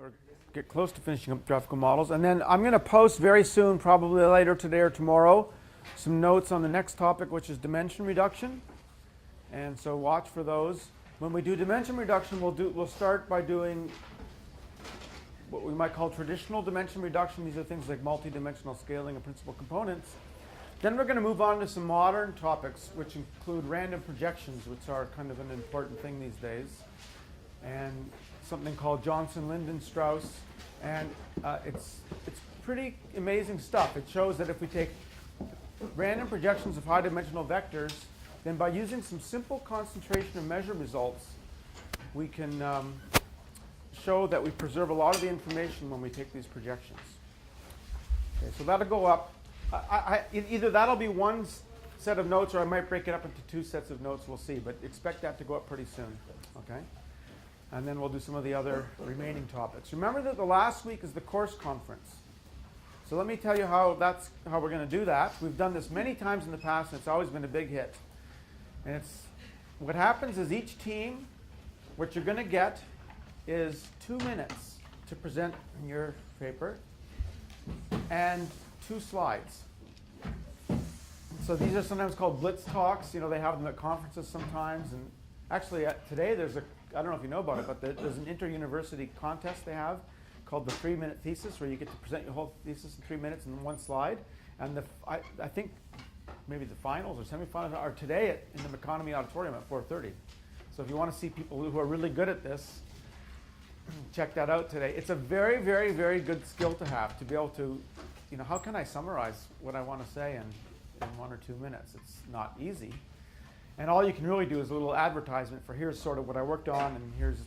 or get close to finishing up graphical models. And then I'm going to post very soon, probably later today or tomorrow, some notes on the next topic, which is dimension reduction. And so watch for those. When we do dimension reduction, we'll start by doing what we might call traditional dimension reduction. These are things like multidimensional scaling of principal components. Then we're going to move on to some modern topics, which include random projections, which are kind of an important thing these days, and something called Johnson-Linden-Strauss. And it's pretty amazing stuff. It shows that if we take random projections of high-dimensional vectors, then by using some simple concentration of measure results, we can show that we preserve a lot of the information when we take these projections. Okay, so that'll go up. Either that'll be one set of notes, or I might break it up into two sets of notes. We'll see, but expect that to go up pretty soon. Okay, and then we'll do some of the other remaining topics. Remember that the last week is the course conference. So let me tell you how we're going to do that. We've done this many times in the past, and it's always been a big hit. And what happens is each team, what you're going to get is 2 minutes to present your paper and 2 slides. So these are sometimes called blitz talks. You know, they have them at conferences sometimes. And actually today I don't know if you know about it, but there's an inter-university contest they have called the 3-minute thesis, where you get to present your whole thesis in 3 minutes in 1 slide. And I think maybe the finals or semifinals are today in the Economy Auditorium at 4:30. So if you want to see people who are really good at this, check that out today. It's a very, very, very good skill to have, to be able to, you know, how can I summarize what I want to say in 1 or 2 minutes? It's not easy. And all you can really do is a little advertisement for here's sort of what I worked on, and here's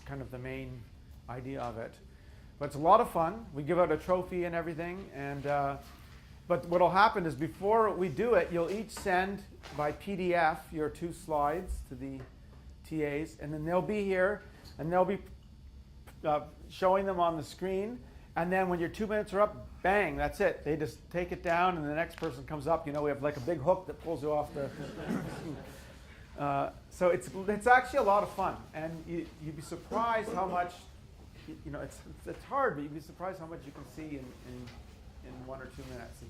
kind of the main idea of it. But it's a lot of fun. We give out a trophy and everything. And but what will happen is before we do it, you'll each send by PDF your 2 slides to the TAs, and then they'll be here, and they'll be showing them on the screen. And then when your 2 minutes are up, bang, that's it. They just take it down, and the next person comes up. You know, we have like a big hook that pulls you off the... so it's actually a lot of fun. And you'd be surprised how much, you know, it's hard, but you'd be surprised how much you can see in 1 or 2 minutes.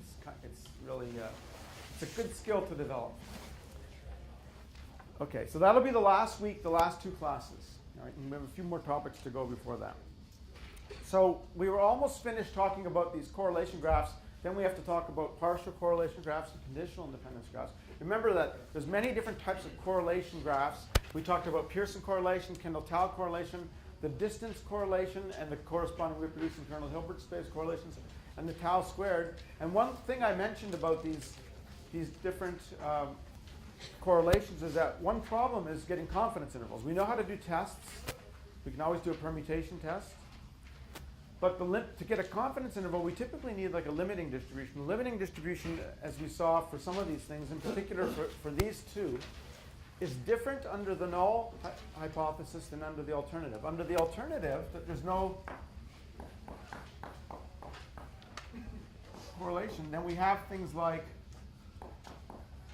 It's really, it's a good skill to develop. Okay, so that'll be the last week, the last 2 classes. All right, and we have a few more topics to go before that. So we were almost finished talking about these correlation graphs. Then we have to talk about partial correlation graphs and conditional independence graphs. Remember that there's many different types of correlation graphs. We talked about Pearson correlation, Kendall-Tau correlation, the distance correlation, and the corresponding reproducing kernel Hilbert space correlations, and the tau squared. And one thing I mentioned about these different correlations is that one problem is getting confidence intervals. We know how to do tests. We can always do a permutation test. But to get a confidence interval, we typically need like a limiting distribution. The limiting distribution, as we saw for some of these things, in particular for these 2, is different under the null hypothesis than under the alternative. Under the alternative, there's no correlation. Then we have things like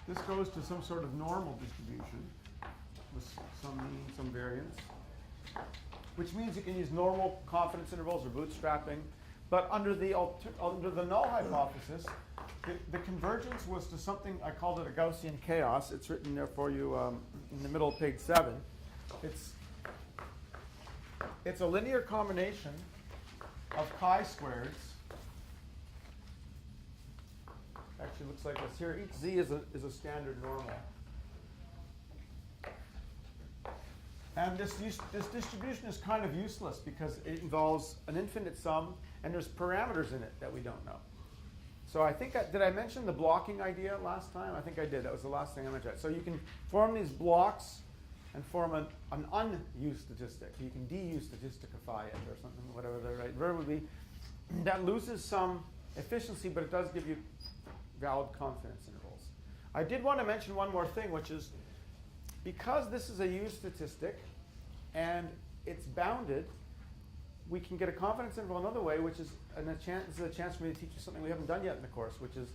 this goes to some sort of normal distribution with some mean, some variance, which means you can use normal confidence intervals or bootstrapping. But under the null hypothesis, the convergence was to something, I called it a Gaussian chaos. It's written there for you in the middle of page 7. It's a linear combination of chi-squareds. Actually looks like this here. Each z is a standard normal. And this distribution is kind of useless because it involves an infinite sum, and there's parameters in it that we don't know. So I think, did I mention the blocking idea last time? I think I did. That was the last thing I mentioned. So you can form these blocks and form an unused statistic. You can de-statisticify it or something, whatever the right verb would be. That loses some efficiency, but it does give you valid confidence intervals. I did want to mention one more thing, which is because this is a used statistic and it's bounded, we can get a confidence interval another way, which is this is a chance for me to teach you something we haven't done yet in the course, which is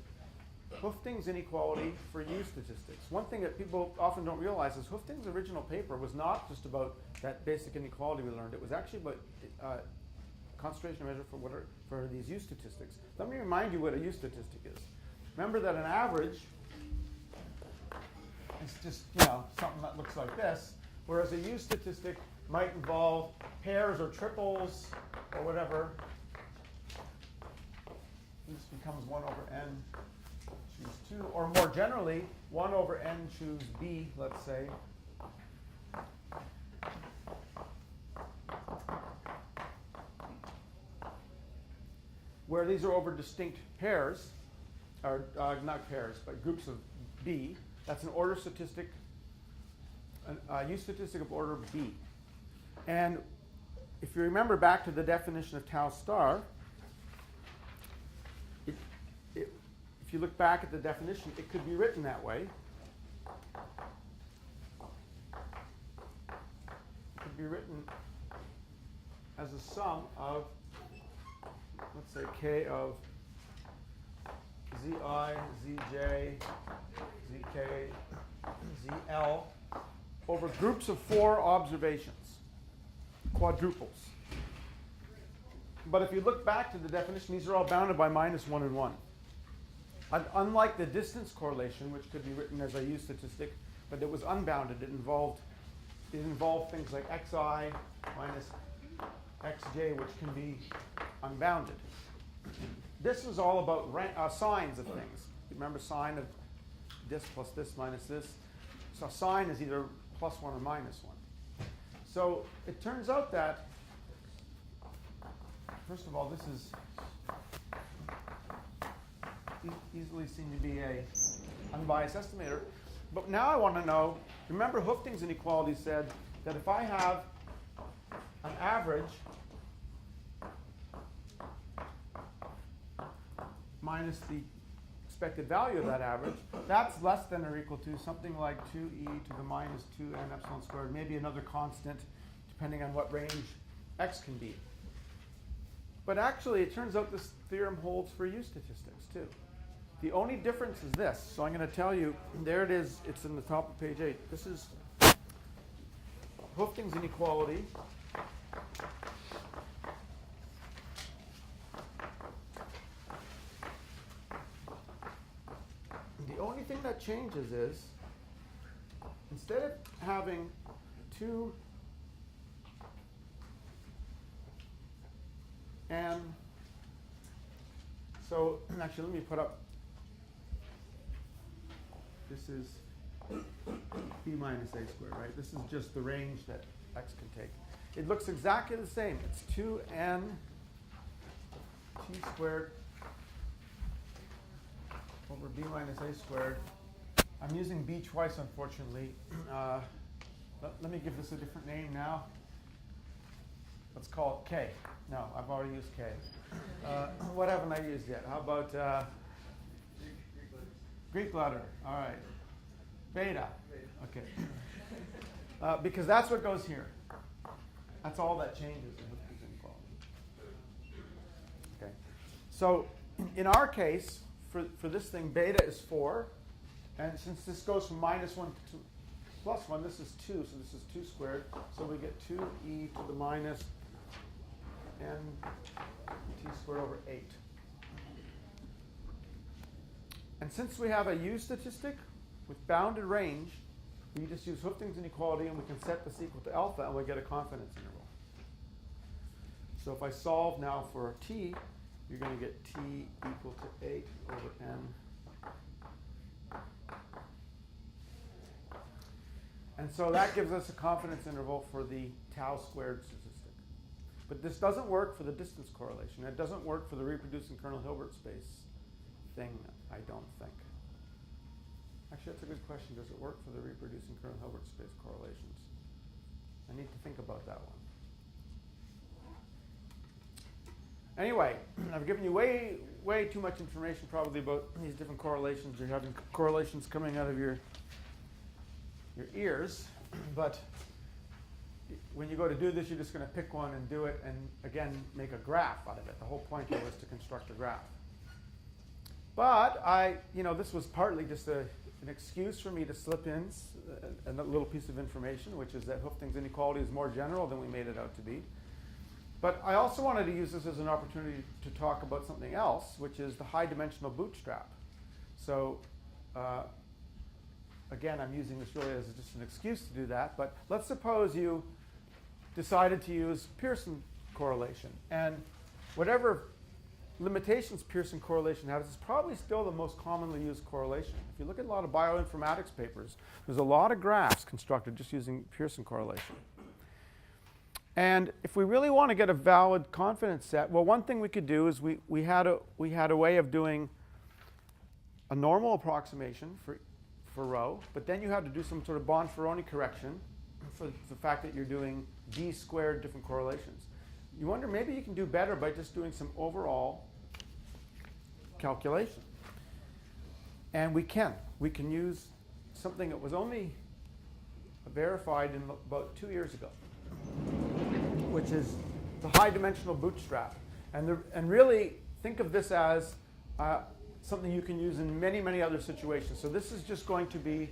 Hoeffding's inequality for used statistics. One thing that people often don't realize is Hoeffding's original paper was not just about that basic inequality we learned. It was actually about concentration measure for these U statistics. Let me remind you what a U statistic is. Remember that an average is just something that looks like this, whereas a U statistic might involve pairs or triples or whatever. This becomes 1 over n, choose 2. Or more generally, 1 over n, choose b, let's say. Where these are over distinct pairs, or not pairs, but groups of b. That's an order statistic, a U statistic of order b. And if you remember back to the definition of tau star, if you look back at the definition, it could be written that way. It could be written as a sum of, let's say, k of zi, zj, zk, zl over groups of 4 observations, quadruples. But if you look back to the definition, these are all bounded by -1 and 1. Unlike the distance correlation, which could be written as a U statistic, but it was unbounded. It involved things like xi minus xj, which can be unbounded. This was all about signs of things. Remember, sine of this plus this minus this. So sine is either +1 or -1. So it turns out that, first of all, this is easily seen to be a unbiased estimator. But now I want to know, remember Hoeffding's inequality said that if I have an average minus the expected value of that average, that's less than or equal to something like 2e to the minus 2n epsilon squared, maybe another constant, depending on what range x can be. But actually, it turns out this theorem holds for U statistics, too. The only difference is this. So I'm going to tell you, there it is. It's in the top of page 8. This is Hoeffding's inequality. The only thing that changes is, instead of having 2 n, so actually let me put up, this is b minus a squared, right? This is just the range that x can take. It looks exactly the same. It's 2n t squared over b minus a squared. I'm using b twice, unfortunately. Let me give this a different name now. Let's call it k. No, I've already used k. What haven't I used yet? How about Greek letter? All right. Beta. Okay. Because that's what goes here. That's all that changes in Hoeffding's inequality. Okay. So in our case, for this thing, beta is 4. And since this goes from -1 to +1, this is 2. So this is 2 squared. So we get 2e to the minus n t squared over 8. And since we have a U statistic with bounded range, we just use Hoeffding's inequality and we can set this equal to alpha and we get a confidence interval. So if I solve now for t, you're going to get t equal to 8 over n. And so that gives us a confidence interval for the tau squared statistic. But this doesn't work for the distance correlation. It doesn't work for the reproducing kernel Hilbert space thing, I don't think. Actually, that's a good question. Does it work for the reproducing kernel Hilbert space correlations? I need to think about that one. Anyway, I've given you way too much information probably about these different correlations. You're having correlations coming out of your ears, but when you go to do this, you're just going to pick one and do it and, again, make a graph out of it. The whole point here was to construct a graph. But this was partly just an excuse for me to slip in a little piece of information, which is that Hoeffding's inequality is more general than we made it out to be. But I also wanted to use this as an opportunity to talk about something else, which is the high-dimensional bootstrap. So again, I'm using this really as just an excuse to do that, but let's suppose you decided to use Pearson correlation. And whatever limitations Pearson correlation has, it's probably still the most commonly used correlation. If you look at a lot of bioinformatics papers, there's a lot of graphs constructed just using Pearson correlation. And if we really want to get a valid confidence set, well, one thing we could do is we had a way of doing a normal approximation for rho, but then you have to do some sort of Bonferroni correction for the fact that you're doing d squared different correlations. You wonder maybe you can do better by just doing some overall calculation. And we can. We can use something that was only verified in about 2 years ago, which is the high-dimensional bootstrap. And really think of this as something you can use in many, many other situations. So this is just going to be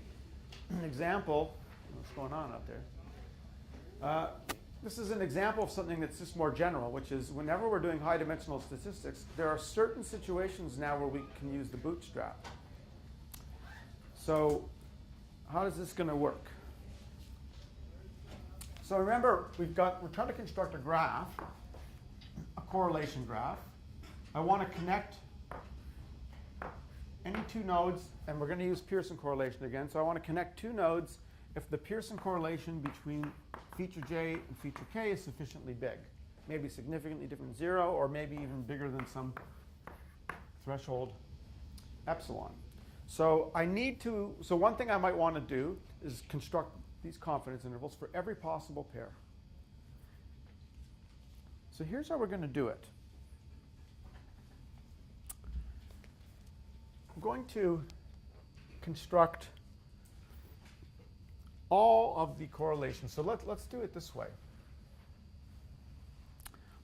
an example. What's going on out there? This is an example of something that's just more general, which is whenever we're doing high-dimensional statistics, there are certain situations now where we can use the bootstrap. So how is this going to work? So remember, we're trying to construct a graph, a correlation graph. I want to connect any two nodes, and we're going to use Pearson correlation again. So I want to connect two nodes if the Pearson correlation between feature j and feature k is sufficiently big. Maybe significantly different than 0, or maybe even bigger than some threshold epsilon. So so one thing I might want to do is construct these confidence intervals for every possible pair. So here's how we're going to do it. I'm going to construct all of the correlations. So let's do it this way.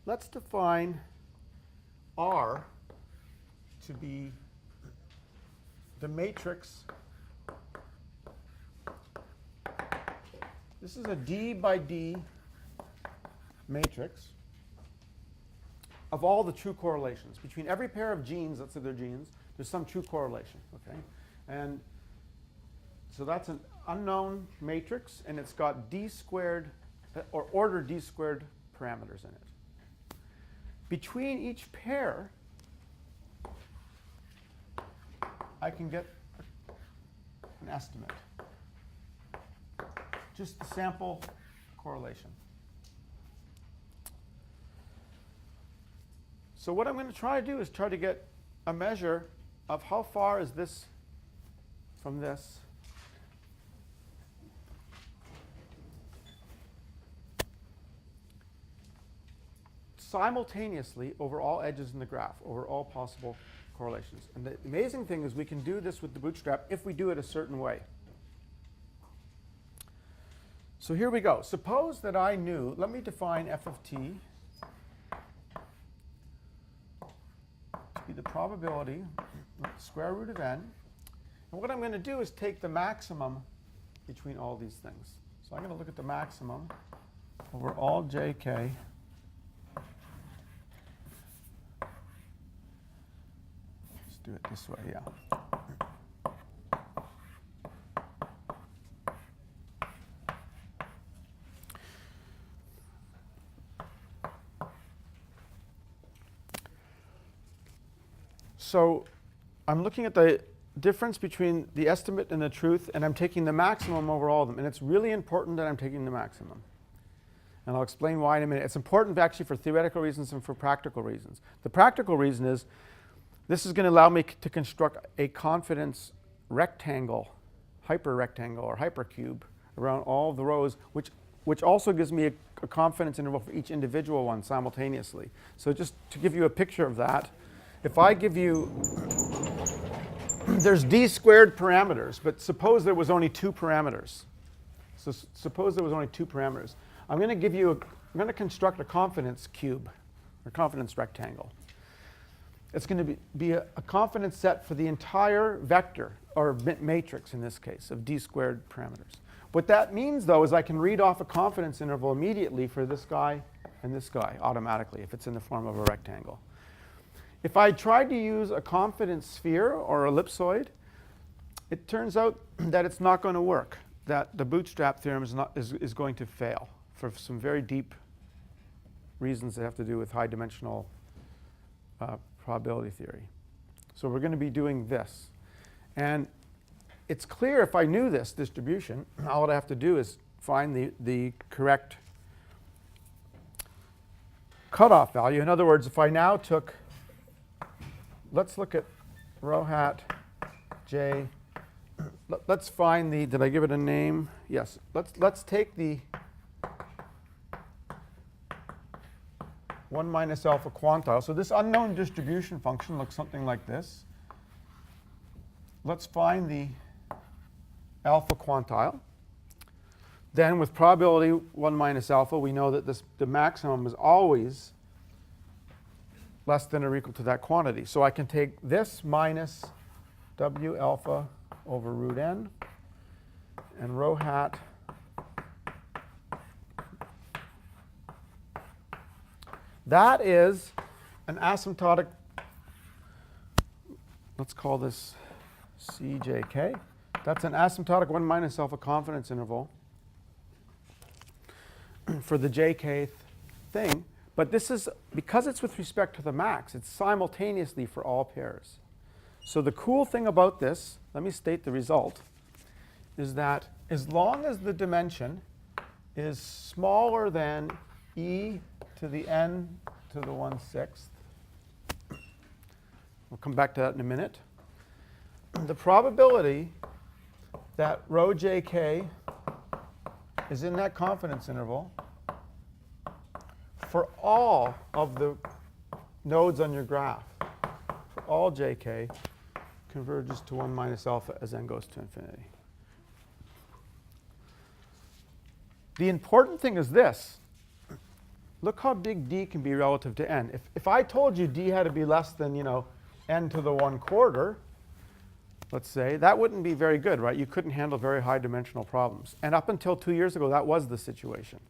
Let's define R to be the matrix. This is a D by D matrix of all the true correlations. Between every pair of genes, let's say they're genes, there's some true correlation, okay? And so that's an unknown matrix, and it's got d squared, or order d squared parameters in it. Between each pair, I can get an estimate. Just the sample correlation. So what I'm going to try to do is try to get a measure of how far is this from this. Simultaneously over all edges in the graph, over all possible correlations. And the amazing thing is we can do this with the bootstrap if we do it a certain way. So here we go. Suppose that I knew, let me define f of t to be the probability of the square root of n. And what I'm going to do is take the maximum between all these things. So I'm going to look at the maximum over all jk. Let's do it this way, yeah. So I'm looking at the difference between the estimate and the truth, and I'm taking the maximum over all of them. And it's really important that I'm taking the maximum. And I'll explain why in a minute. It's important actually for theoretical reasons and for practical reasons. The practical reason is this is going to allow me to construct a confidence rectangle, hyperrectangle, or hypercube around all of the rows, which also gives me a confidence interval for each individual one simultaneously. So just to give you a picture of that, if I give you, there's d squared parameters, but suppose there was only 2 parameters. So suppose there was only 2 parameters. I'm going to construct a confidence cube, or confidence rectangle. It's going to be a confidence set for the entire vector, or matrix in this case, of d squared parameters. What that means, though, is I can read off a confidence interval immediately for this guy and this guy automatically if it's in the form of a rectangle. If I tried to use a confidence sphere or ellipsoid, it turns out that it's not going to work, that the bootstrap theorem is going to fail for some very deep reasons that have to do with high dimensional probability theory. So we're going to be doing this. And it's clear if I knew this distribution, all I'd have to do is find the correct cutoff value. In other words, if I now took, let's look at rho hat j. Let's find the, did I give it a name? Yes. Let's take the 1 minus alpha quantile. So this unknown distribution function looks something like this. Let's find the alpha quantile. Then with probability 1 minus alpha, we know that the maximum is always less than or equal to that quantity. So I can take this minus w alpha over root n and rho hat that is an asymptotic, let's call this CJK. That's an asymptotic 1 minus alpha confidence interval for the jkth thing. But this is, because it's with respect to the max, it's simultaneously for all pairs. So the cool thing about this, let me state the result, is that as long as the dimension is smaller than e to the n to the 1/6, we'll come back to that in a minute, the probability that rho jk is in that confidence interval for all of the nodes on your graph, for all jk, converges to 1 minus alpha as n goes to infinity. The important thing is this. Look how big d can be relative to n. If I told you d had to be less than, n to the 1/4, let's say, that wouldn't be very good, right? You couldn't handle very high dimensional problems. And up until 2 years ago, that was the situation.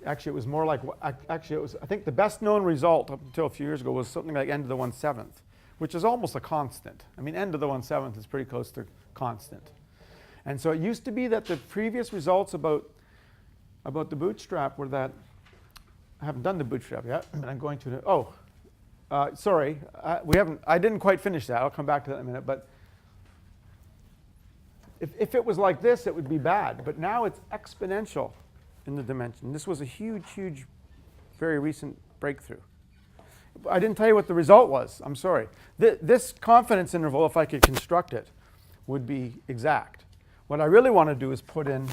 Actually, it was more like, I think the best known result up until a few years ago was something like n to the 1/7, which is almost a constant. I mean, n to the 1/7 is pretty close to constant. And so it used to be that the previous results about the bootstrap were that, I haven't done the bootstrap yet, and I'm going to, sorry, I didn't quite finish that. I'll come back to that in a minute. But if it was like this, it would be bad. But now it's exponential in the dimension. This was a huge, huge, very recent breakthrough. I didn't tell you what the result was. I'm sorry. This confidence interval, if I could construct it, would be exact. What I really want to do is put in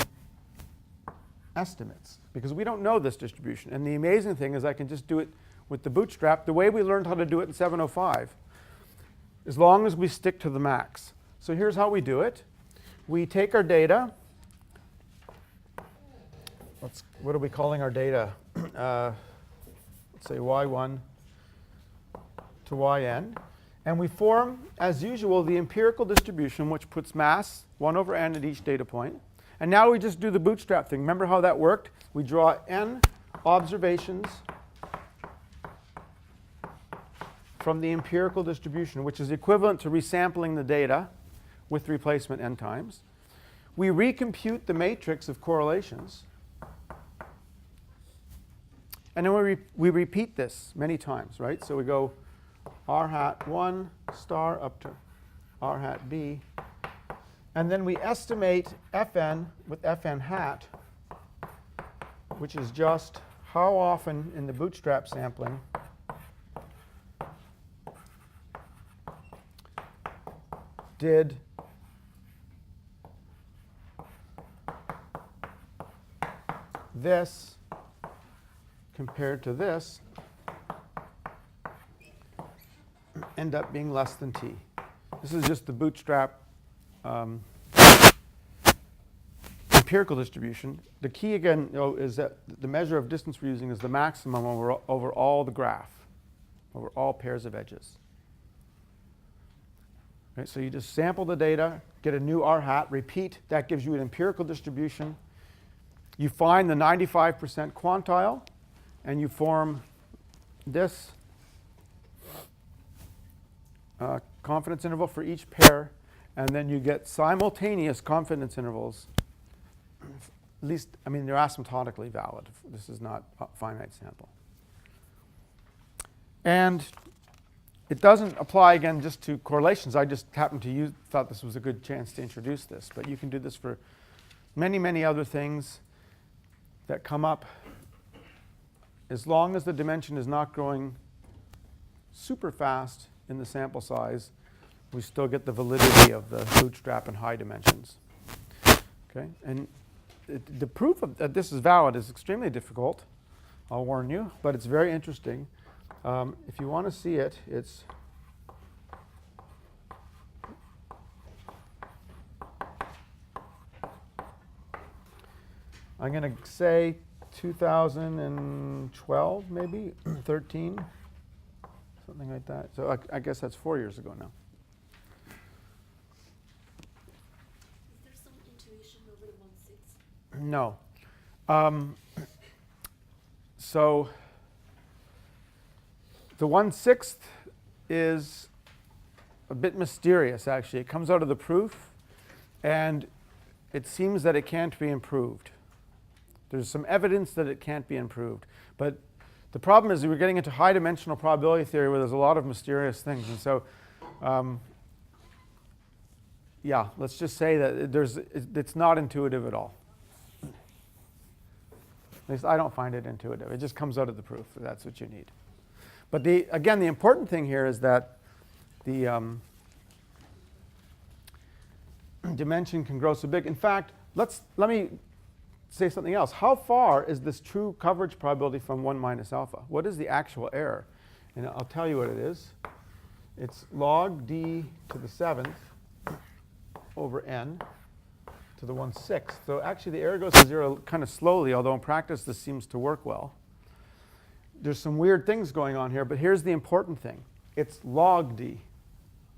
estimates, because we don't know this distribution. And the amazing thing is I can just do it with the bootstrap the way we learned how to do it in 705, as long as we stick to the max. So here's how we do it. We take our data. What are we calling our data? Let's say y1 to yn. And we form, as usual, the empirical distribution, which puts mass 1 over n at each data point. And now we just do the bootstrap thing. Remember how that worked? We draw n observations from the empirical distribution, which is equivalent to resampling the data with replacement n times. We recompute the matrix of correlations. And then we repeat this many times, right? So we go r hat 1 star up to r hat b. And then we estimate fn with fn hat, which is just how often in the bootstrap sampling did this compared to this end up being less than t. This is just the bootstrap empirical distribution. The key again is that the measure of distance we're using is the maximum over all the graph, over all pairs of edges. Right, so you just sample the data, get a new r hat, repeat. That gives you an empirical distribution. You find the 95% quantile, and you form this confidence interval for each pair, and then you get simultaneous confidence intervals. At least, I mean, they're asymptotically valid. This is not a finite sample. And it doesn't apply, again, just to correlations. I just happened to thought this was a good chance to introduce this. But you can do this for many, many other things that come up. As long as the dimension is not growing super fast in the sample size, we still get the validity of the bootstrap in high dimensions. Okay? And the proof that this is valid is extremely difficult, I'll warn you, but it's very interesting. If you want to see it, it's I'm going to say 2012, maybe 13, something like that. So I guess that's 4 years ago now. Is there some intuition over the 1/6? No. So the 1/6 is a bit mysterious, actually. It comes out of the proof, and it seems that it can't be improved. There's some evidence that it can't be improved. But the problem is we're getting into high-dimensional probability theory where there's a lot of mysterious things. And so, yeah, let's just say that it's not intuitive at all. At least I don't find it intuitive. It just comes out of the proof. That's what you need. But again, the important thing here is that the dimension can grow so big. In fact, let me say something else. How far is this true coverage probability from 1 minus alpha? What is the actual error? And I'll tell you what it is. It's log d to the 7th over n to the 1/6. So actually the error goes to 0 kind of slowly, although in practice this seems to work well. There's some weird things going on here, but here's the important thing. It's log d.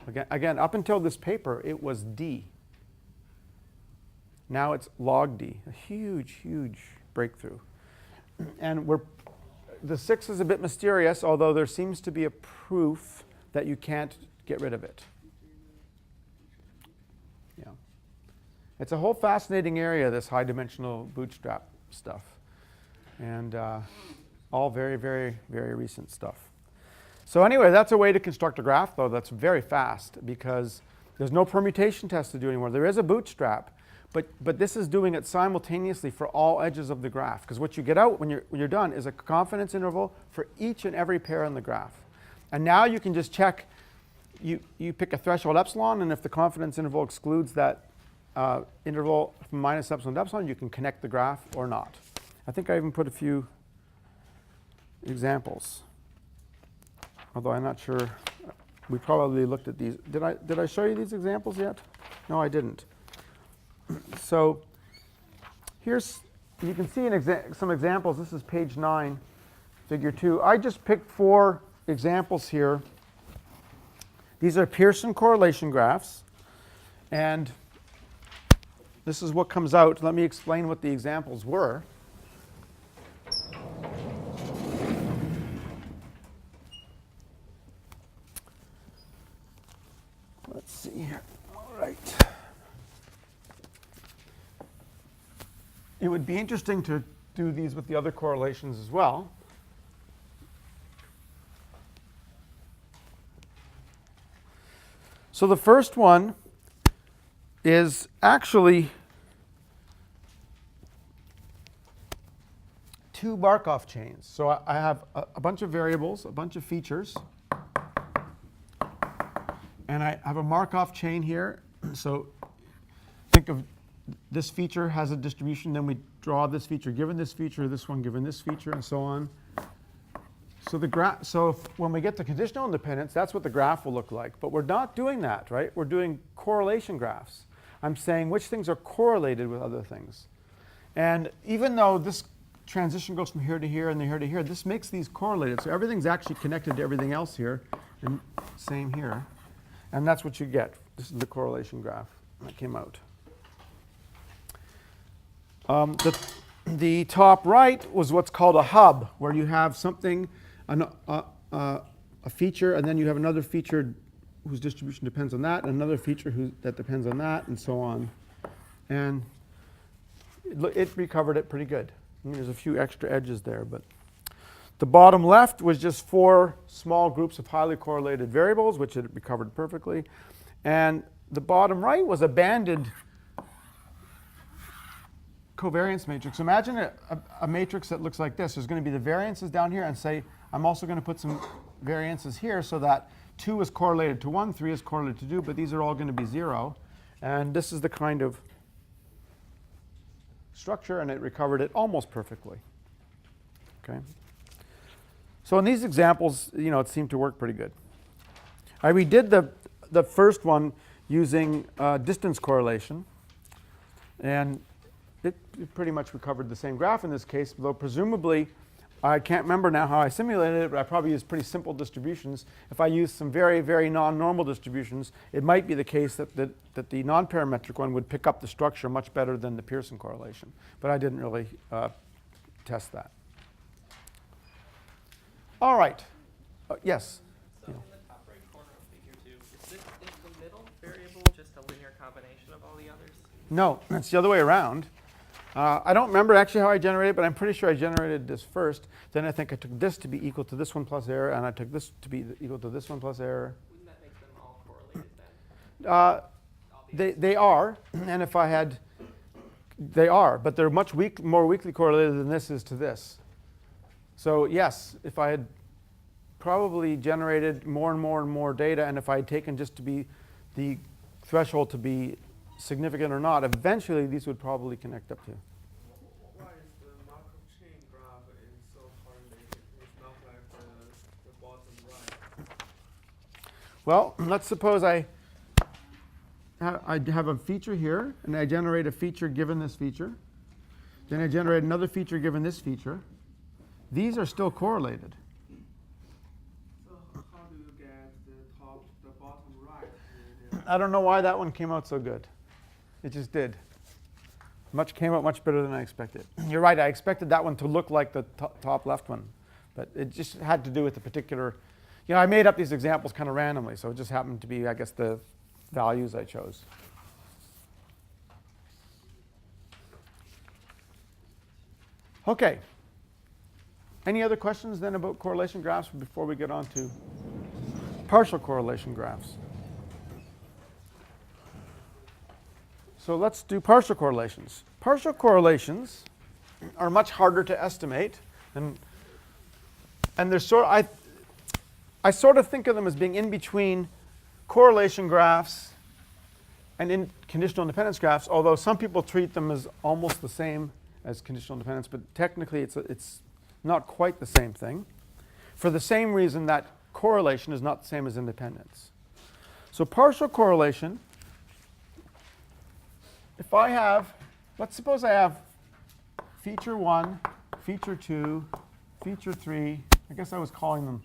Again, up until this paper, it was d. Now it's log d, a huge, huge breakthrough. And the 6 is a bit mysterious, although there seems to be a proof that you can't get rid of it. Yeah. It's a whole fascinating area, this high-dimensional bootstrap stuff. And all very, very, very recent stuff. So anyway, that's a way to construct a graph, though, that's very fast, because there's no permutation test to do anymore. There is a bootstrap, but this is doing it simultaneously for all edges of the graph. Because what you get out when you're done is a confidence interval for each and every pair in the graph. And now you can just check, you pick a threshold epsilon, and if the confidence interval excludes that interval from minus epsilon to epsilon, you can connect the graph or not. I think I even put a few examples. Although I'm not sure, we probably looked at these. Did I show you these examples yet? No, I didn't. So you can see some examples. This is page 9, figure 2. I just picked 4 examples here. These are Pearson correlation graphs. And this is what comes out. Let me explain what the examples were. Let's see here. All right. It would be interesting to do these with the other correlations as well. So the first one is actually 2 Markov chains. So I have a bunch of variables, a bunch of features. And I have a Markov chain here. So think of this feature has a distribution, then we draw this feature given this feature, this one given this feature, and so on. So when we get to conditional independence, that's what the graph will look like. But we're not doing that, right? We're doing correlation graphs. I'm saying which things are correlated with other things. And even though this transition goes from here to here and here to here, this makes these correlated. So everything's actually connected to everything else here, and same here. And that's what you get. This is the the top right was what's called a hub, where you have something, a feature, and then you have another feature whose distribution depends on that, and another feature that depends on that, and so on. And it recovered it pretty good. I mean, there's a few extra edges there, but the bottom left was just 4 small groups of highly correlated variables, which it recovered perfectly. And the bottom right was a banded covariance matrix. Imagine a matrix that looks like this. There's going to be the variances down here, and say, I'm also going to put some variances here so that 2 is correlated to 1, 3 is correlated to 2, but these are all going to be 0. And this is the kind of structure, and it recovered it almost perfectly. Okay. So in these examples, it seemed to work pretty good. I redid the first one using distance correlation, and it pretty much recovered the same graph in this case, though presumably, I can't remember now how I simulated it, but I probably used pretty simple distributions. If I used some very, very non-normal distributions, it might be the case that the non-parametric one would pick up the structure much better than the Pearson correlation. But I didn't really test that. All right. Yes? So in the top right corner of figure 2, is the middle variable just a linear combination of all the others? No, it's the other way around. I don't remember actually how I generated it, but I'm pretty sure I generated this first. Then I think I took this to be equal to this one plus error, and I took this to be equal to this one plus error. Wouldn't that make them all correlated then? They are, and if I had, they are, but they're much more weakly correlated than this is to this. So yes, if I had probably generated more and more and more data, and if I had taken just to be the threshold to be significant or not, eventually these would probably connect up to. Why is the Markov chain graph is so correlated? It's not like the bottom right. Well, let's suppose I have a feature here, and I generate a feature given this feature. Then I generate another feature given this feature. These are still correlated. So how do you get the bottom right? I don't know why that one came out so good. It just did. Came out much better than I expected. You're right, I expected that one to look like the top left one, but it just had to do with the particular, I made up these examples kind of randomly, so it just happened to be, I guess, the values I chose. Okay. Any other questions then about correlation graphs before we get on to partial correlation graphs? So let's do partial correlations. Partial correlations are much harder to estimate, and they're I sort of think of them as being in between correlation graphs and in conditional independence graphs, although some people treat them as almost the same as conditional independence, but technically it's not quite the same thing, for the same reason that correlation is not the same as independence. So partial correlation, if I have, let's suppose I have feature 1, feature 2, feature 3, I guess I was calling them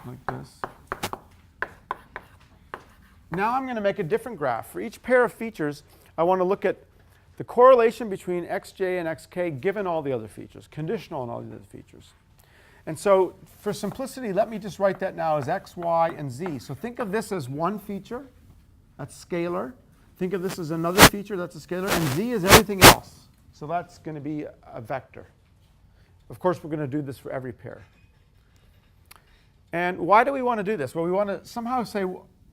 like this. Now I'm going to make a different graph. For each pair of features, I want to look at the correlation between xj and xk given all the other features, conditional on all the other features. And so for simplicity, let me just write that now as x, y, and z. So think of this as one feature, that's scalar. Think of this as another feature, that's a scalar, and z is everything else. So that's going to be a vector. Of course, we're going to do this for every pair. And why do we want to do this? Well, we want to somehow say,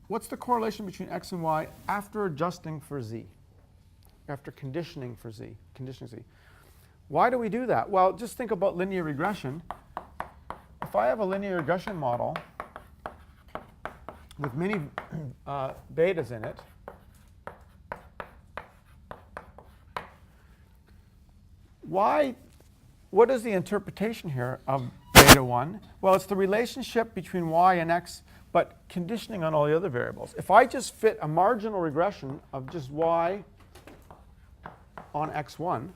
what's the correlation between x and y after adjusting for z, after conditioning for z, conditioning z. Why do we do that? Well, just think about linear regression. If I have a linear regression model with many betas in it, what is the interpretation here of beta 1? Well, it's the relationship between y and x, but conditioning on all the other variables. If I just fit a marginal regression of just y on x1,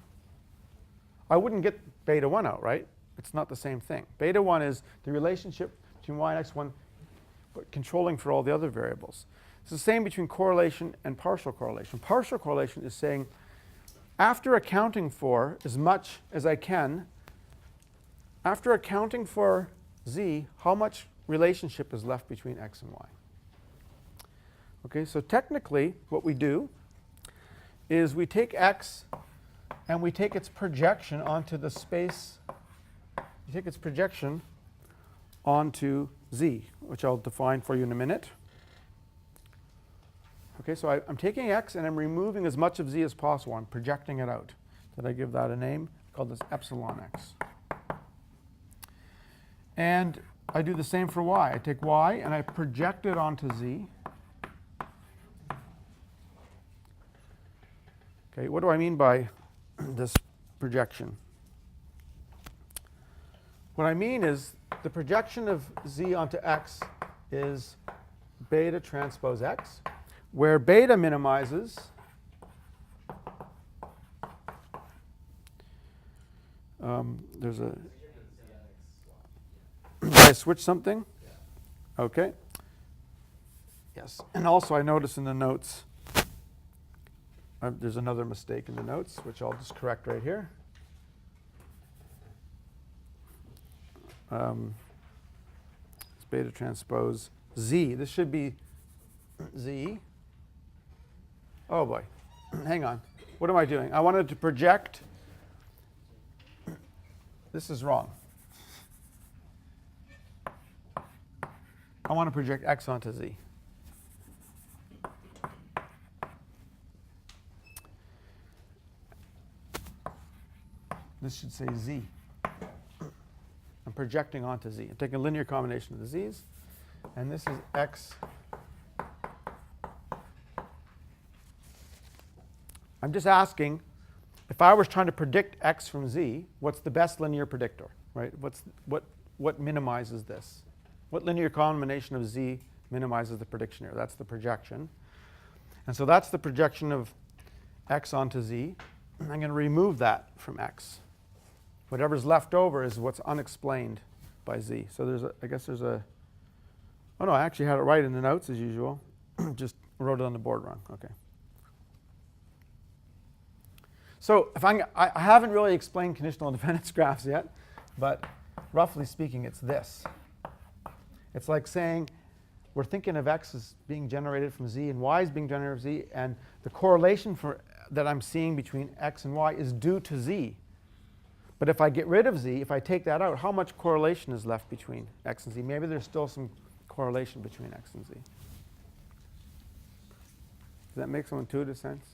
I wouldn't get beta 1 out, right? It's not the same thing. Beta 1 is the relationship between y and x1, but controlling for all the other variables. It's the same between correlation and partial correlation. Partial correlation is saying after accounting for as much as I can, after accounting for z, how much relationship is left between x and y? Okay, so technically what we do is we take x and we take its projection onto the space, we take its projection onto z, which I'll define for you in a minute. Okay, so I'm taking x and I'm removing as much of z as possible. I'm projecting it out. Did I give that a name? I call this epsilon x. And I do the same for y. I take y and I project it onto z. Okay, what do I mean by this projection? What I mean is the projection of z onto x is beta transpose x, where beta minimizes there's a did I switch something? Okay. Yes. And also I notice in the notes there's another mistake in the notes, which I'll just correct right here. It's beta transpose z. This should be z. Oh boy. Hang on. What am I doing? I wanted to project. This is wrong. I want to project x onto z. This should say z. I'm projecting onto z. I'm taking a linear combination of the z's. And this is x. I'm just asking, if I was trying to predict x from z, what's the best linear predictor, right? What minimizes this? What linear combination of z minimizes the prediction error? That's the projection. And so that's the projection of x onto z. I'm going to remove that from x. Whatever's left over is what's unexplained by z. So there's I guess there's a, oh no, I actually had it right in the notes as usual. Just wrote it on the board wrong. Okay. So if I haven't really explained conditional independence graphs yet, but roughly speaking, it's this. It's like saying we're thinking of x as being generated from z and y is being generated from z, and the correlation that I'm seeing between x and y is due to z. But if I get rid of z, if I take that out, how much correlation is left between x and z? Maybe there's still some correlation between x and z. Does that make some intuitive sense?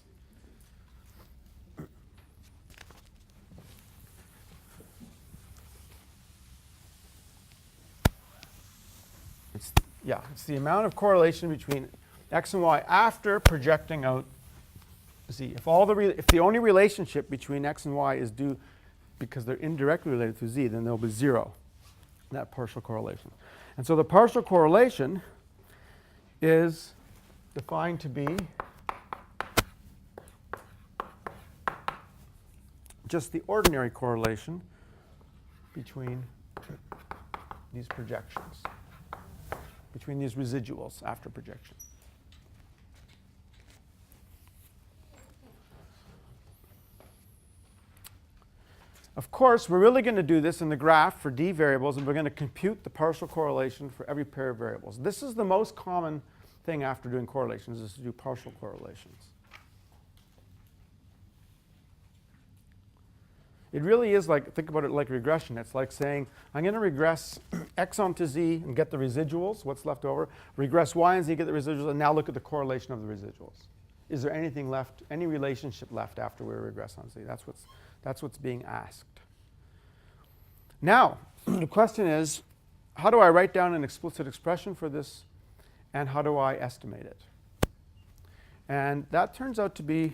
It's the amount of correlation between x and y after projecting out z. If the only relationship between x and y is due because they're indirectly related to z, then there'll be zero, that partial correlation. And so the partial correlation is defined to be just the ordinary correlation between these projections, between these residuals after projection. Of course, we're really going to do this in the graph for d variables, and we're going to compute the partial correlation for every pair of variables. This is the most common thing after doing correlations, is to do partial correlations. It really is like, think about it like regression. It's like saying, I'm going to regress x onto z and get the residuals, what's left over, regress y and z, get the residuals, and now look at the correlation of the residuals. Is there anything left, any relationship left after we regress on z? That's what's being asked. Now, the question is, how do I write down an explicit expression for this, and how do I estimate it? And that turns out to be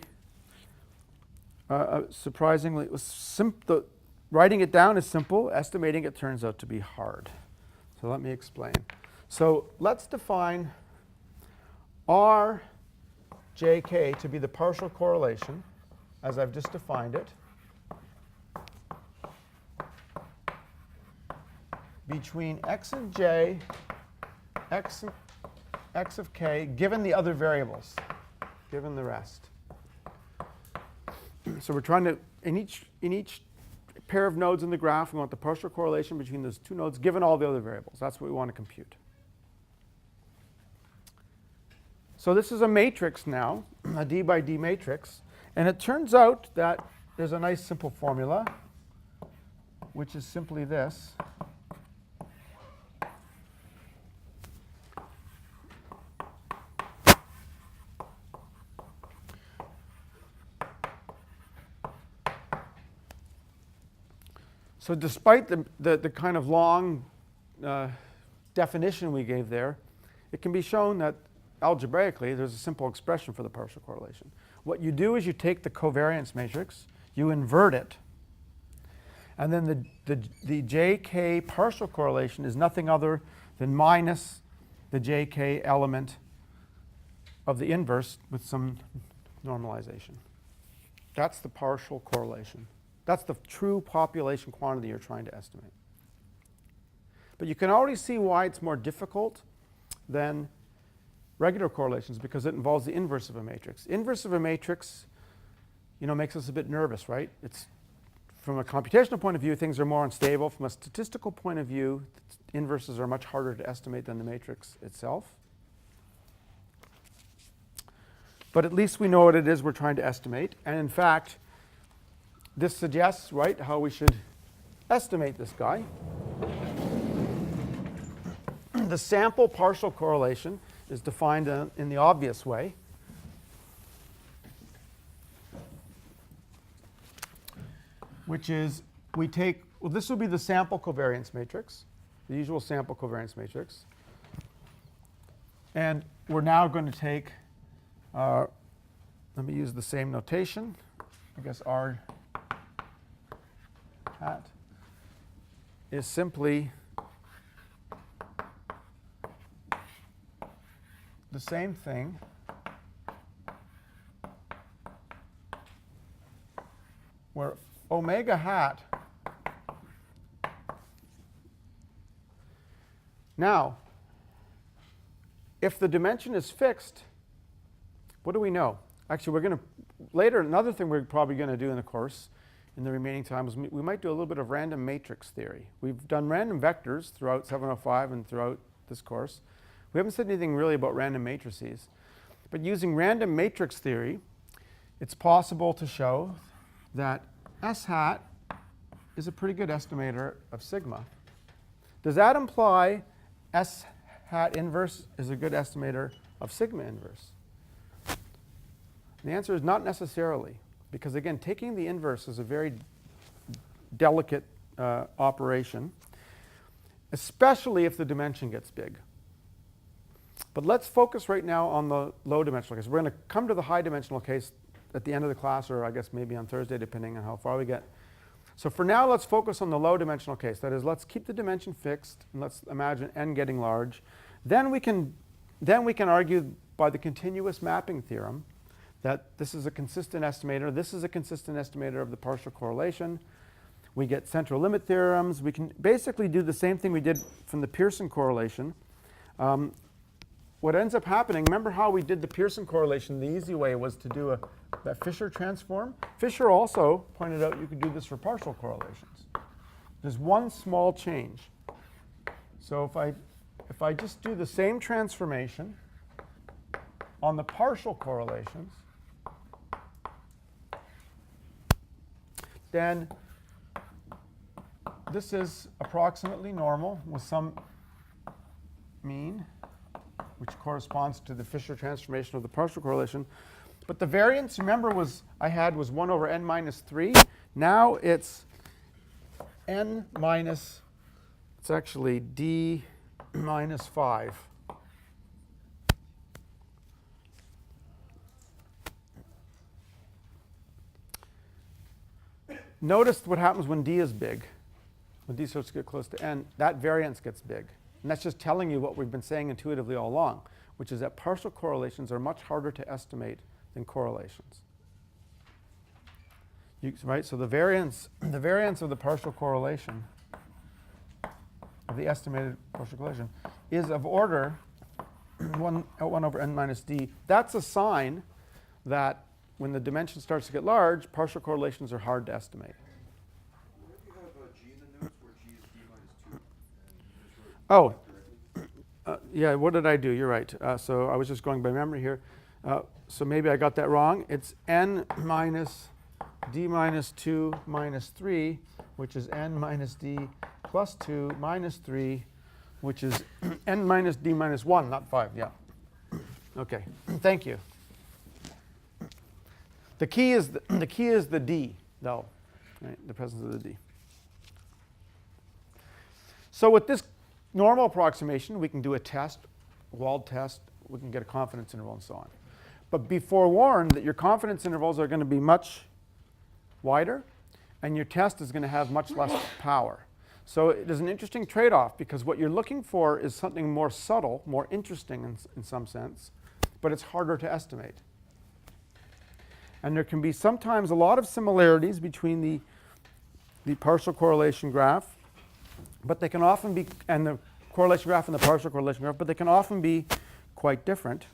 surprisingly simple. Writing it down is simple. Estimating it turns out to be hard. So let me explain. So let's define Rjk to be the partial correlation, as I've just defined it, between x of j, x of k, given the other variables, given the rest. So we're trying to, in each pair of nodes in the graph, we want the partial correlation between those two nodes given all the other variables. That's what we want to compute. So this is a matrix now, a D by D matrix. And it turns out that there's a nice simple formula, which is simply this. So despite the kind of long definition we gave there, it can be shown that algebraically there's a simple expression for the partial correlation. What you do is you take the covariance matrix, you invert it, and then the JK partial correlation is nothing other than minus the JK element of the inverse with some normalization. That's the partial correlation. That's the true population quantity you're trying to estimate. But you can already see why it's more difficult than regular correlations, because it involves the inverse of a matrix. Inverse of a matrix, makes us a bit nervous, right? It's from a computational point of view, things are more unstable. From a statistical point of view, inverses are much harder to estimate than the matrix itself. But at least we know what it is we're trying to estimate. And in fact, this suggests, right, how we should estimate this guy. The sample partial correlation is defined in the obvious way. Which is, this will be the sample covariance matrix, the usual sample covariance matrix. And we're now going to take, let me use the same notation, I guess R hat is simply the same thing where omega hat. Now, if the dimension is fixed, what do we know? Actually, we're going to, later, another thing we're probably going to do in the course in the remaining time is we might do a little bit of random matrix theory. We've done random vectors throughout 705 and throughout this course. We haven't said anything really about random matrices. But using random matrix theory, it's possible to show that S hat is a pretty good estimator of sigma. Does that imply S hat inverse is a good estimator of sigma inverse? The answer is not necessarily, because again, taking the inverse is a very delicate operation, especially if the dimension gets big. But let's focus right now on the low dimensional case. We're going to come to the high dimensional case at the end of the class, or I guess maybe on Thursday, depending on how far we get. So for now, let's focus on the low dimensional case. That is, let's keep the dimension fixed, and let's imagine n getting large. Then we can argue by the continuous mapping theorem that this is a consistent estimator. This is a consistent estimator of the partial correlation. We get central limit theorems. We can basically do the same thing we did from the Pearson correlation. What ends up happening, remember how we did the Pearson correlation? The easy way was to do that Fisher transform. Fisher also pointed out you could do this for partial correlations. There's one small change. So if I just do the same transformation on the partial correlations, then this is approximately normal with some mean, which corresponds to the Fisher transformation of the partial correlation. But the variance, remember, I had was 1 over n minus 3. Now it's n minus, it's actually d minus 5. Notice what happens when d is big. When d starts to get close to n, that variance gets big. And that's just telling you what we've been saying intuitively all along, which is that partial correlations are much harder to estimate than correlations. Right? So the variance of the partial correlation, of the estimated partial correlation, is of order 1 over n minus d. That's a sign that when the dimension starts to get large, partial correlations are hard to estimate. Where do you have g in the notes where g is d minus 2? And you just wrote Oh, directly? yeah, what did I do? You're right. So I was just going by memory here. So maybe I got that wrong. It's n minus d minus 2 minus 3, which is n minus d plus 2 minus 3, which is n minus d minus 1, not 5. Yeah. Okay. Thank you. The key is the d, though, right? The presence of the d. So with this normal approximation, we can do a test, walled test. We can get a confidence interval and so on. But be forewarned that your confidence intervals are going to be much wider, and your test is going to have much less power. So it is an interesting trade-off, because what you're looking for is something more subtle, more interesting in some sense, but it's harder to estimate. And there can be sometimes a lot of similarities between the partial correlation graph, but they can often be, and the correlation graph and the partial correlation graph, but they can often be quite different.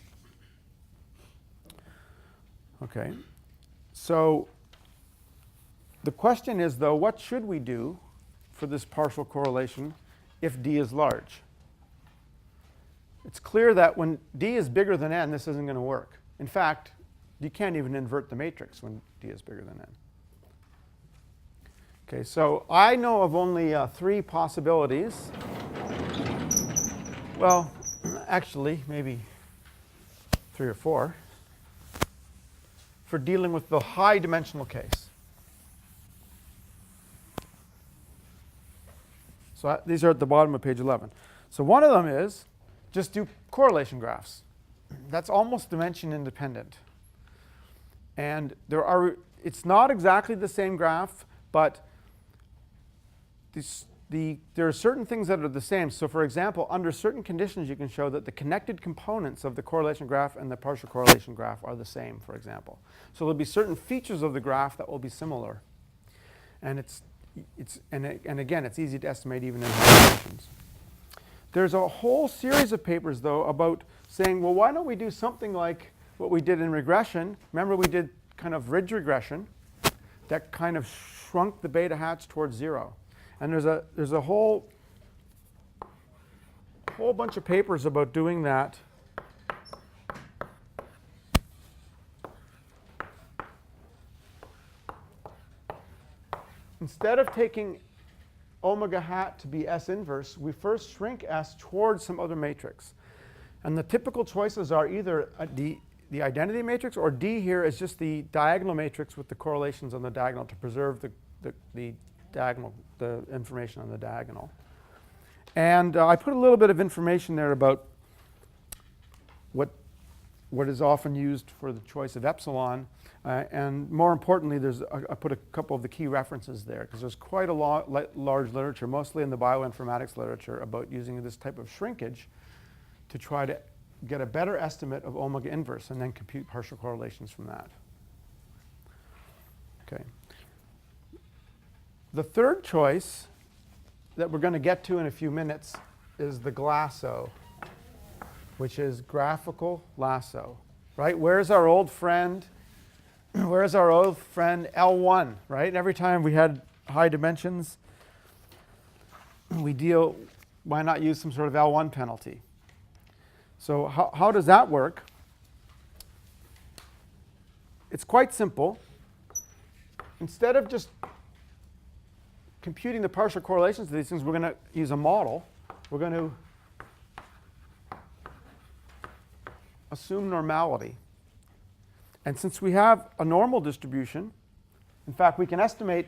Okay, so the question is, though, what should we do for this partial correlation if d is large? It's clear that when d is bigger than n, this isn't going to work. In fact, you can't even invert the matrix when d is bigger than n. Okay, so I know of only 3 possibilities. Well, actually, maybe 3 or 4 for dealing with the high dimensional case. So these are at the bottom of page 11. So one of them is just do correlation graphs. That's almost dimension independent. And it's not exactly the same graph, but there are certain things that are the same. So for example, under certain conditions, you can show that the connected components of the correlation graph and the partial correlation graph are the same, for example. So there'll be certain features of the graph that will be similar. And again, it's easy to estimate even in high dimensions. There's a whole series of papers, though, about saying, well, why don't we do something like what we did in regression? Remember, we did kind of ridge regression that kind of shrunk the beta hats towards 0. And there's a whole bunch of papers about doing that. Instead of taking omega hat to be S inverse, we first shrink S towards some other matrix. And the typical choices are either the identity matrix, or D here is just the diagonal matrix with the correlations on the diagonal to preserve the information on the diagonal. And I put a little bit of information there about what is often used for the choice of epsilon. And more importantly, I put a couple of the key references there, because there's quite a large literature, mostly in the bioinformatics literature, about using this type of shrinkage to try to get a better estimate of omega inverse and then compute partial correlations from that. Okay. The third choice that we're going to get to in a few minutes is the Glasso, which is graphical lasso, right? Where's our old friend? Where's our old friend L1, right? And every time we had high dimensions, why not use some sort of L1 penalty? So how does that work? It's quite simple. Instead of just computing the partial correlations of these things, we're going to use a model. We're going to assume normality. And since we have a normal distribution, in fact, we can estimate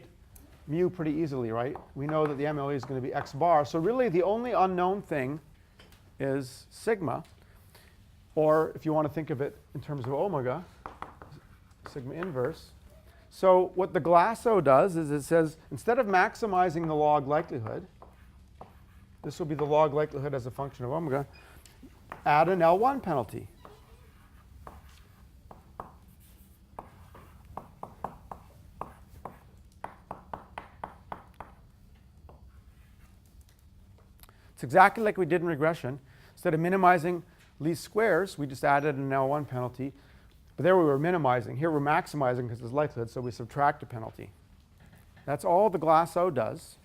mu pretty easily, right? We know that the MLE is going to be x bar. So really, the only unknown thing is sigma. Or if you want to think of it in terms of omega, sigma inverse. So what the Glasso does is it says, instead of maximizing the log likelihood, this will be the log likelihood as a function of omega, add an L1 penalty. It's exactly like we did in regression. Instead of minimizing least squares, we just added an L1 penalty. But there we were minimizing. Here we're maximizing because it's likelihood, so we subtract a penalty. That's all the lasso does,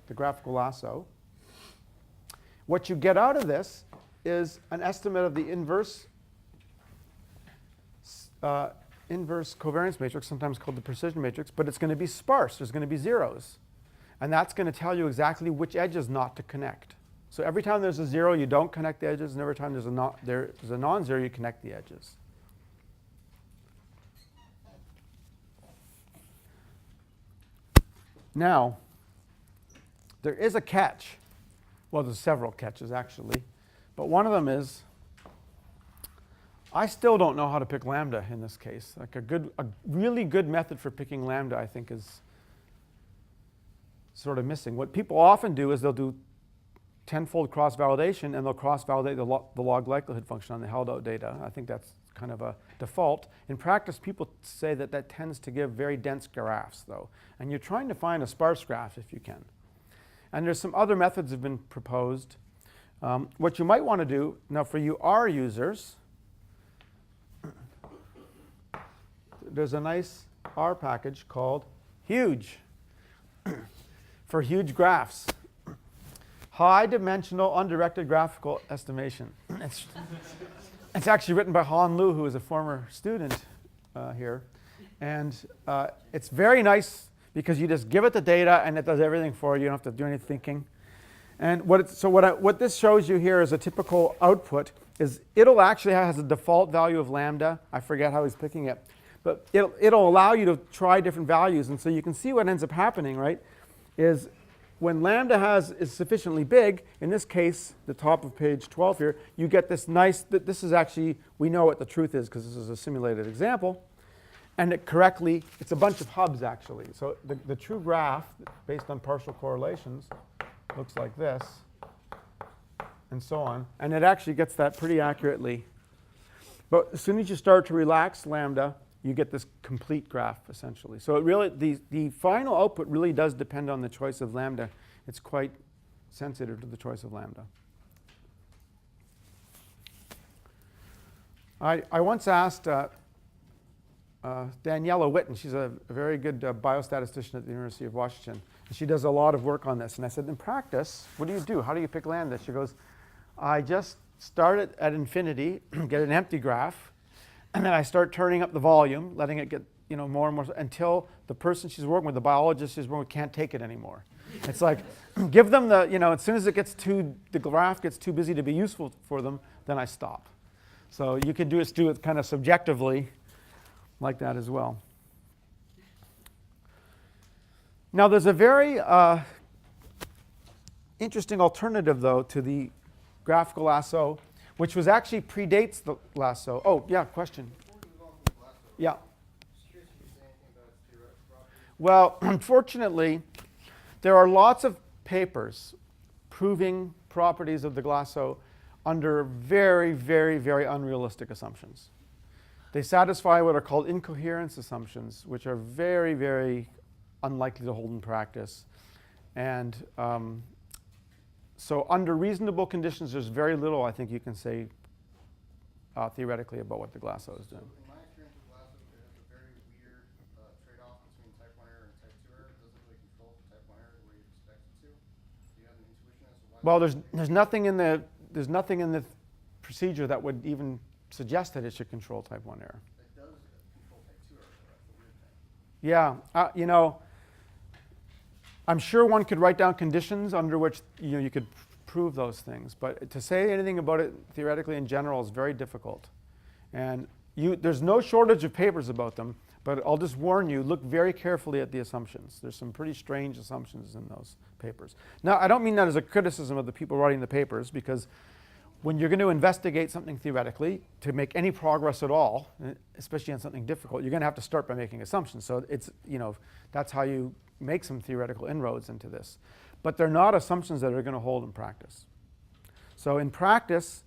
the graphical lasso. What you get out of this is an estimate of the inverse covariance matrix, sometimes called the precision matrix, but it's going to be sparse. There's going to be zeros. And that's going to tell you exactly which edges not to connect. So every time there's a 0, you don't connect the edges, and every time there's a non-zero, you connect the edges. Now, there is a catch. Well, there's several catches, actually. But one of them is, I still don't know how to pick lambda in this case. Like a really good method for picking lambda, I think, is sort of missing. What people often do is they'll do tenfold cross-validation, and they'll cross-validate the log likelihood function on the held-out data. I think that's kind of a default. In practice, people say that that tends to give very dense graphs, though. And you're trying to find a sparse graph if you can. And there's some other methods have been proposed. What you might want to do, now for you R users, there's a nice R package called Huge for huge graphs. High dimensional undirected graphical estimation. It's actually written by Han Lu, who is a former student here. And it's very nice because you just give it the data and it does everything for you. You don't have to do any thinking. And what this shows you here is a typical output. Is it'll actually has a default value of lambda. I forget how he's picking it. But it'll allow you to try different values. And so you can see what ends up happening, right, is when lambda is sufficiently big, in this case, the top of page 12 here, you get this nice, this is actually, we know what the truth is because this is a simulated example. And it's a bunch of hubs, actually. So the true graph, based on partial correlations, looks like this, and so on. And it actually gets that pretty accurately. But as soon as you start to relax lambda, you get this complete graph, essentially. So it really, the final output really does depend on the choice of lambda. It's quite sensitive to the choice of lambda. I once asked Daniela Witten, she's a very good biostatistician at the University of Washington, and she does a lot of work on this. And I said, in practice, what do you do? How do you pick lambda? She goes, I just start it at infinity, get an empty graph, and then I start turning up the volume, letting it get more and more until the person she's working with, the biologist she's working with, can't take it anymore. It's like, give them as soon as the graph gets too busy to be useful for them, then I stop. So you can do it kind of subjectively like that as well. Now there's a very interesting alternative, though, to the graphical lasso, which actually predates the lasso. Oh, yeah, question. Yeah. Well, unfortunately, there are lots of papers proving properties of the lasso under very, very, very unrealistic assumptions. They satisfy what are called incoherence assumptions, which are very, very unlikely to hold in practice. And so under reasonable conditions, there's very little, I think, you can say theoretically about what the lasso is doing. In my experience with lasso, it has a very weird trade-off between type 1 error and type 2 error. It doesn't really control for type 1 error the way you expect it to. Do you have an intuition as to why? Well, there's nothing in the procedure that would even suggest that it should control type 1 error. It does control type 2 error, so that's the weird thing. Yeah, I'm sure one could write down conditions under which you could prove those things, but to say anything about it theoretically in general is very difficult. And there's no shortage of papers about them, but I'll just warn you, look very carefully at the assumptions. There's some pretty strange assumptions in those papers. Now, I don't mean that as a criticism of the people writing the papers, because when you're going to investigate something theoretically, to make any progress at all, especially on something difficult, you're going to have to start by making assumptions. So it's, that's how you make some theoretical inroads into this. But they're not assumptions that are going to hold in practice. So in practice,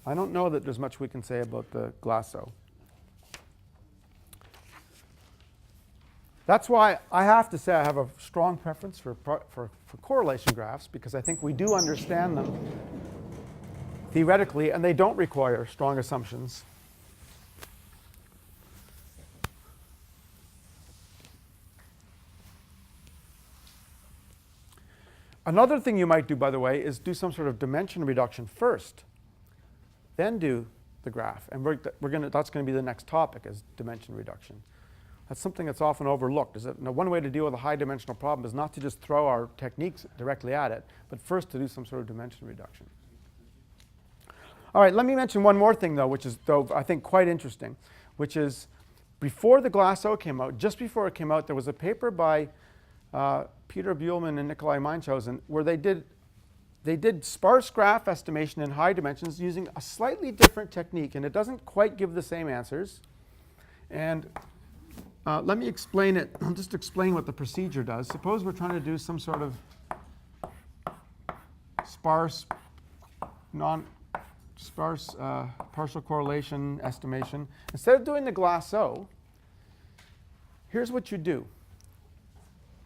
I don't know that there's much we can say about the lasso. That's why I have to say I have a strong preference for correlation graphs, because I think we do understand them theoretically, and they don't require strong assumptions. Another thing you might do, by the way, is do some sort of dimension reduction first, then do the graph. And that's going to be the next topic, is dimension reduction. That's something that's often overlooked. Is that, one way to deal with a high-dimensional problem is not to just throw our techniques directly at it, but first to do some sort of dimension reduction. All right, let me mention one more thing, though, which is, I think, quite interesting, which is before the glass O came out, just before it came out, there was a paper by Peter Buhlmann and Nikolai Meinchausen where they did sparse graph estimation in high dimensions using a slightly different technique, and it doesn't quite give the same answers. And let me explain it. I'll just explain what the procedure does. Suppose we're trying to do some sort of sparse partial correlation estimation. Instead of doing the glass O, here's what you do.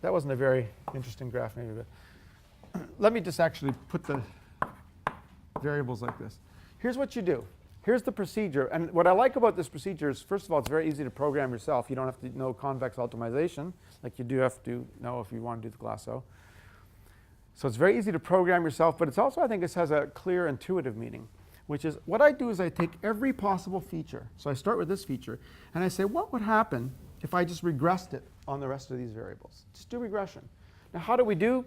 That wasn't a very interesting graph, maybe, but let me just actually put the variables like this. Here's what you do. Here's the procedure. And what I like about this procedure is, first of all, it's very easy to program yourself. You don't have to know convex optimization like you do have to know if you want to do the glass O. So it's very easy to program yourself, but it's also, I think, this has a clear intuitive meaning, which is what I do is I take every possible feature. So I start with this feature, and I say, what would happen if I just regressed it on the rest of these variables? Just do regression. Now, how do we do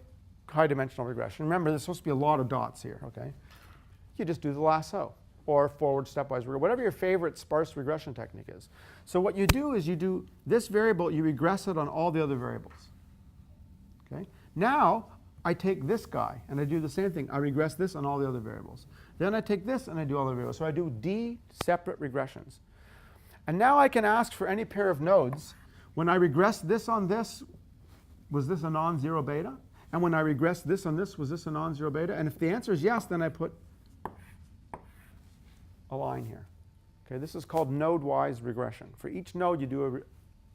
high-dimensional regression? Remember, there's supposed to be a lot of dots here, okay? You just do the lasso or forward stepwise regression, whatever your favorite sparse regression technique is. So what you do is you do this variable, you regress it on all the other variables. Okay? Now, I take this guy, and I do the same thing. I regress this on all the other variables. Then I take this, and I do all the variables. So I do d separate regressions. And now I can ask for any pair of nodes. When I regress this on this, was this a non-zero beta? And when I regress this on this, was this a non-zero beta? And if the answer is yes, then I put a line here. Okay, this is called node-wise regression. For each node, you do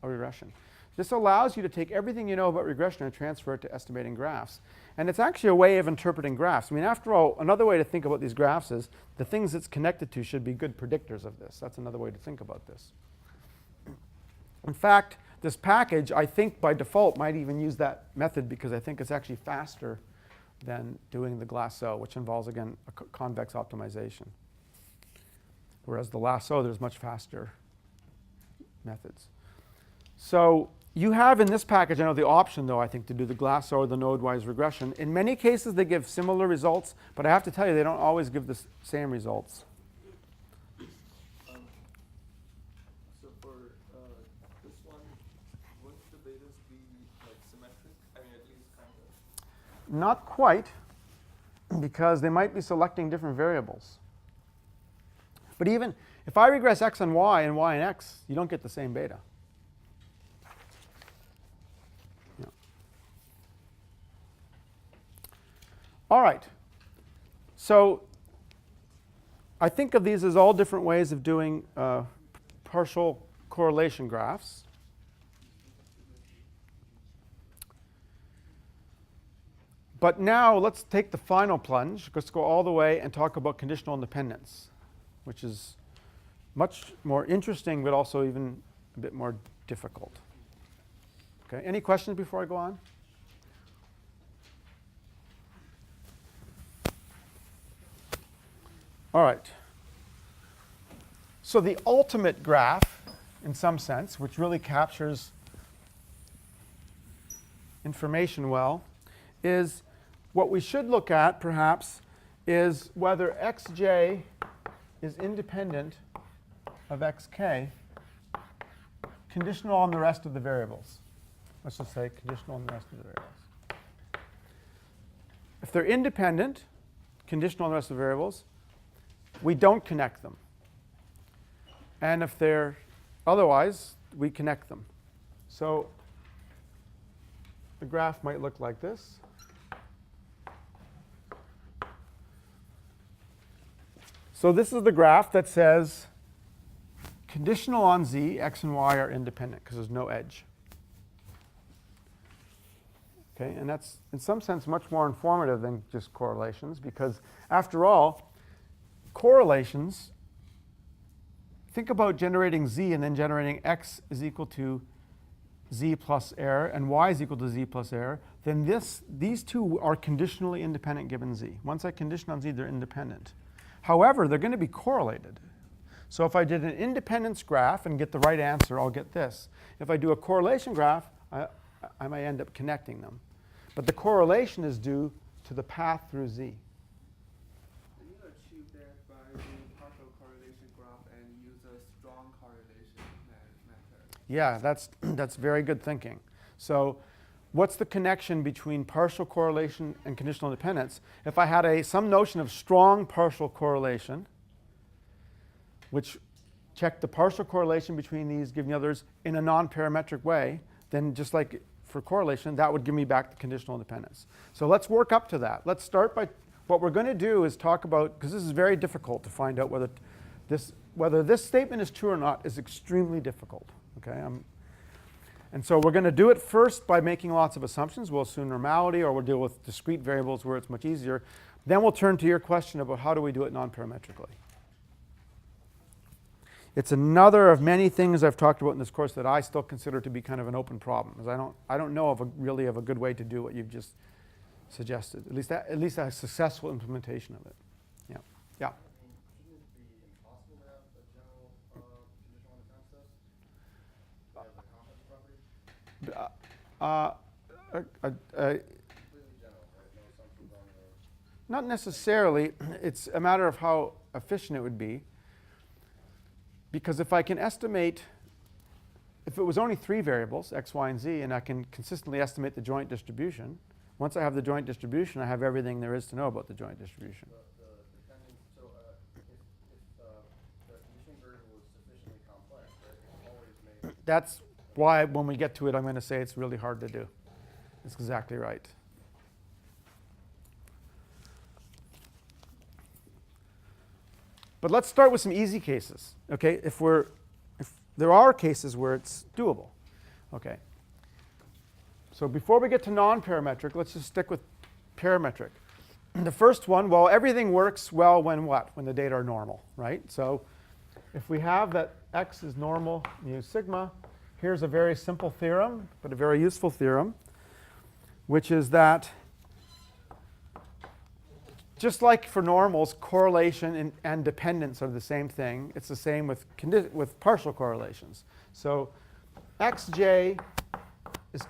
a regression. This allows you to take everything you know about regression and transfer it to estimating graphs. And it's actually a way of interpreting graphs. I mean, after all, another way to think about these graphs is the things it's connected to should be good predictors of this. That's another way to think about this. In fact, this package, I think by default, might even use that method because I think it's actually faster than doing the lasso, which involves, again, a convex optimization. Whereas the lasso, there's much faster methods. So you have in this package, I know, the option, though, I think, to do the lasso or the node-wise regression. In many cases, they give similar results, but I have to tell you, they don't always give the same results. So for this one, wouldn't the betas be like symmetric? I mean, at least kind of. Not quite, because they might be selecting different variables. But even if I regress x on y and y and x, you don't get the same beta. Yeah. All right. So I think of these as all different ways of doing partial correlation graphs. But now let's take the final plunge. Let's go all the way and talk about conditional independence, which is much more interesting, but also even a bit more difficult. Okay, any questions before I go on? All right. So the ultimate graph, in some sense, which really captures information well, is what we should look at, perhaps, is whether xj is independent of xk, conditional on the rest of the variables. Let's just say conditional on the rest of the variables. If they're independent, conditional on the rest of the variables, we don't connect them. And if they're otherwise, we connect them. So the graph might look like this. So this is the graph that says conditional on z, x and y are independent because there's no edge. Okay, and that's in some sense much more informative than just correlations because after all, correlations, think about generating z and then generating x is equal to z plus error and y is equal to z plus error, then these two are conditionally independent given z. Once I condition on z, they're independent. However, they're going to be correlated. So if I did an independence graph and get the right answer, I'll get this. If I do a correlation graph, I might end up connecting them. But the correlation is due to the path through z. Can you achieve that by doing partial correlation graph and use a strong correlation method? Yeah, that's very good thinking. So what's the connection between partial correlation and conditional independence? If I had some notion of strong partial correlation, which checked the partial correlation between these given the others in a non-parametric way, then just like for correlation, that would give me back the conditional independence. So let's work up to that. Let's start by, what we're going to do is talk about, because this is very difficult to find out whether this statement is true or not is extremely difficult. Okay? And so we're going to do it first by making lots of assumptions. We'll assume normality, or we'll deal with discrete variables where it's much easier. Then we'll turn to your question about how do we do it non-parametrically. It's another of many things I've talked about in this course that I still consider to be kind of an open problem, because I don't know really of a good way to do what you've just suggested. At least a successful implementation of it. Yeah. Yeah. I mean, shouldn't it be impossible to have a general conditional independence test? As a complex property? Completely general, right? No assumptions on the. Not necessarily. It's a matter of how efficient it would be. Because if I can estimate, if it was only 3 variables, x, y, and z, and I can consistently estimate the joint distribution, once I have the joint distribution, I have everything there is to know about the joint distribution. The dependence, so if the conditioning variable is sufficiently complex, right, it's always made. That's why when we get to it, I'm going to say it's really hard to do. That's exactly right. But let's start with some easy cases. Okay, if there are cases where it's doable. Okay. So before we get to non-parametric, let's just stick with parametric. The first one, well, everything works well when what? When the data are normal, right? So if we have that x is normal mu sigma, here's a very simple theorem, but a very useful theorem, which is that just like for normals, correlation and dependence are the same thing. It's the same with partial correlations. So xj is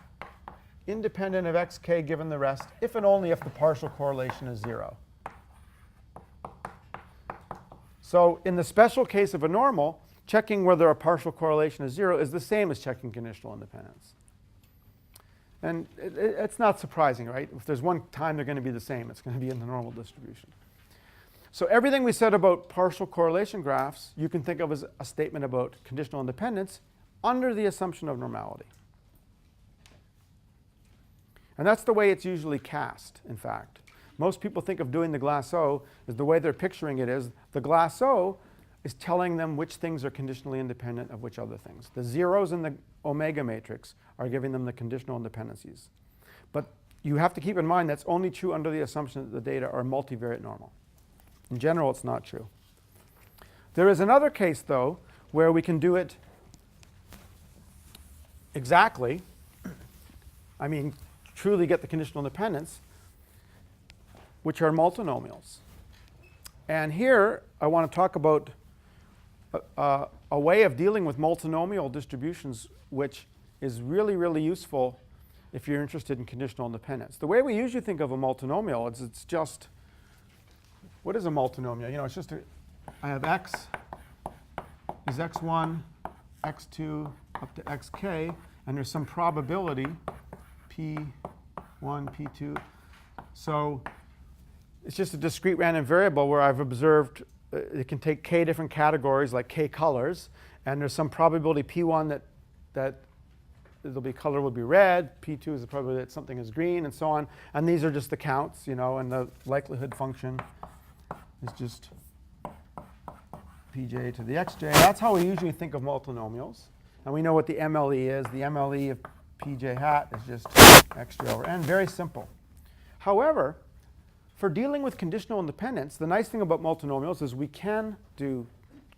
independent of xk given the rest, if and only if the partial correlation is 0. So in the special case of a normal, checking whether a partial correlation is 0 is the same as checking conditional independence. And it's not surprising, right? If there's one time they're going to be the same, it's going to be in the normal distribution. So everything we said about partial correlation graphs, you can think of as a statement about conditional independence under the assumption of normality. And that's the way it's usually cast, in fact. Most people think of doing the glass O as the way they're picturing it is the glass O is telling them which things are conditionally independent of which other things. The zeros in the omega matrix are giving them the conditional independencies. But you have to keep in mind that's only true under the assumption that the data are multivariate normal. In general, it's not true. There is another case, though, where we can do it exactly. I mean, truly get the conditional independence, which are multinomials. And here, I want to talk about a way of dealing with multinomial distributions which is really, really useful if you're interested in conditional independence. The way we usually think of a multinomial is it's just, what is a multinomial? You know, it's just I have x is x1, x2, up to xk, and there's some probability p1, p2. So it's just a discrete random variable where I've observed it can take k different categories, like k colors, and there's some probability p1 that there'll be color will be red, p2 is the probability that something is green, and so on. And these are just the counts, you know, and the likelihood function is just pj to the xj. That's how we usually think of multinomials. And we know what the MLE is. The MLE of pj hat is just xj over n. Very simple. However, for dealing with conditional independence, the nice thing about multinomials is we can do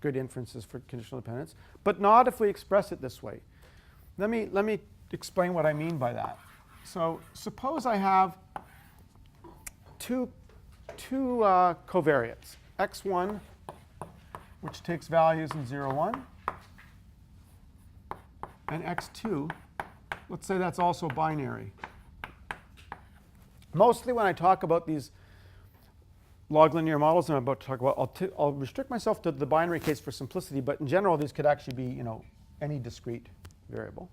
good inferences for conditional independence, but not if we express it this way. Let me explain what I mean by that. So suppose I have two covariates, x1, which takes values in 0, 1, and x2, let's say that's also binary. Mostly when I talk about these log linear models I'm about to talk about, I'll restrict myself to the binary case for simplicity, but in general these could actually be any discrete variable.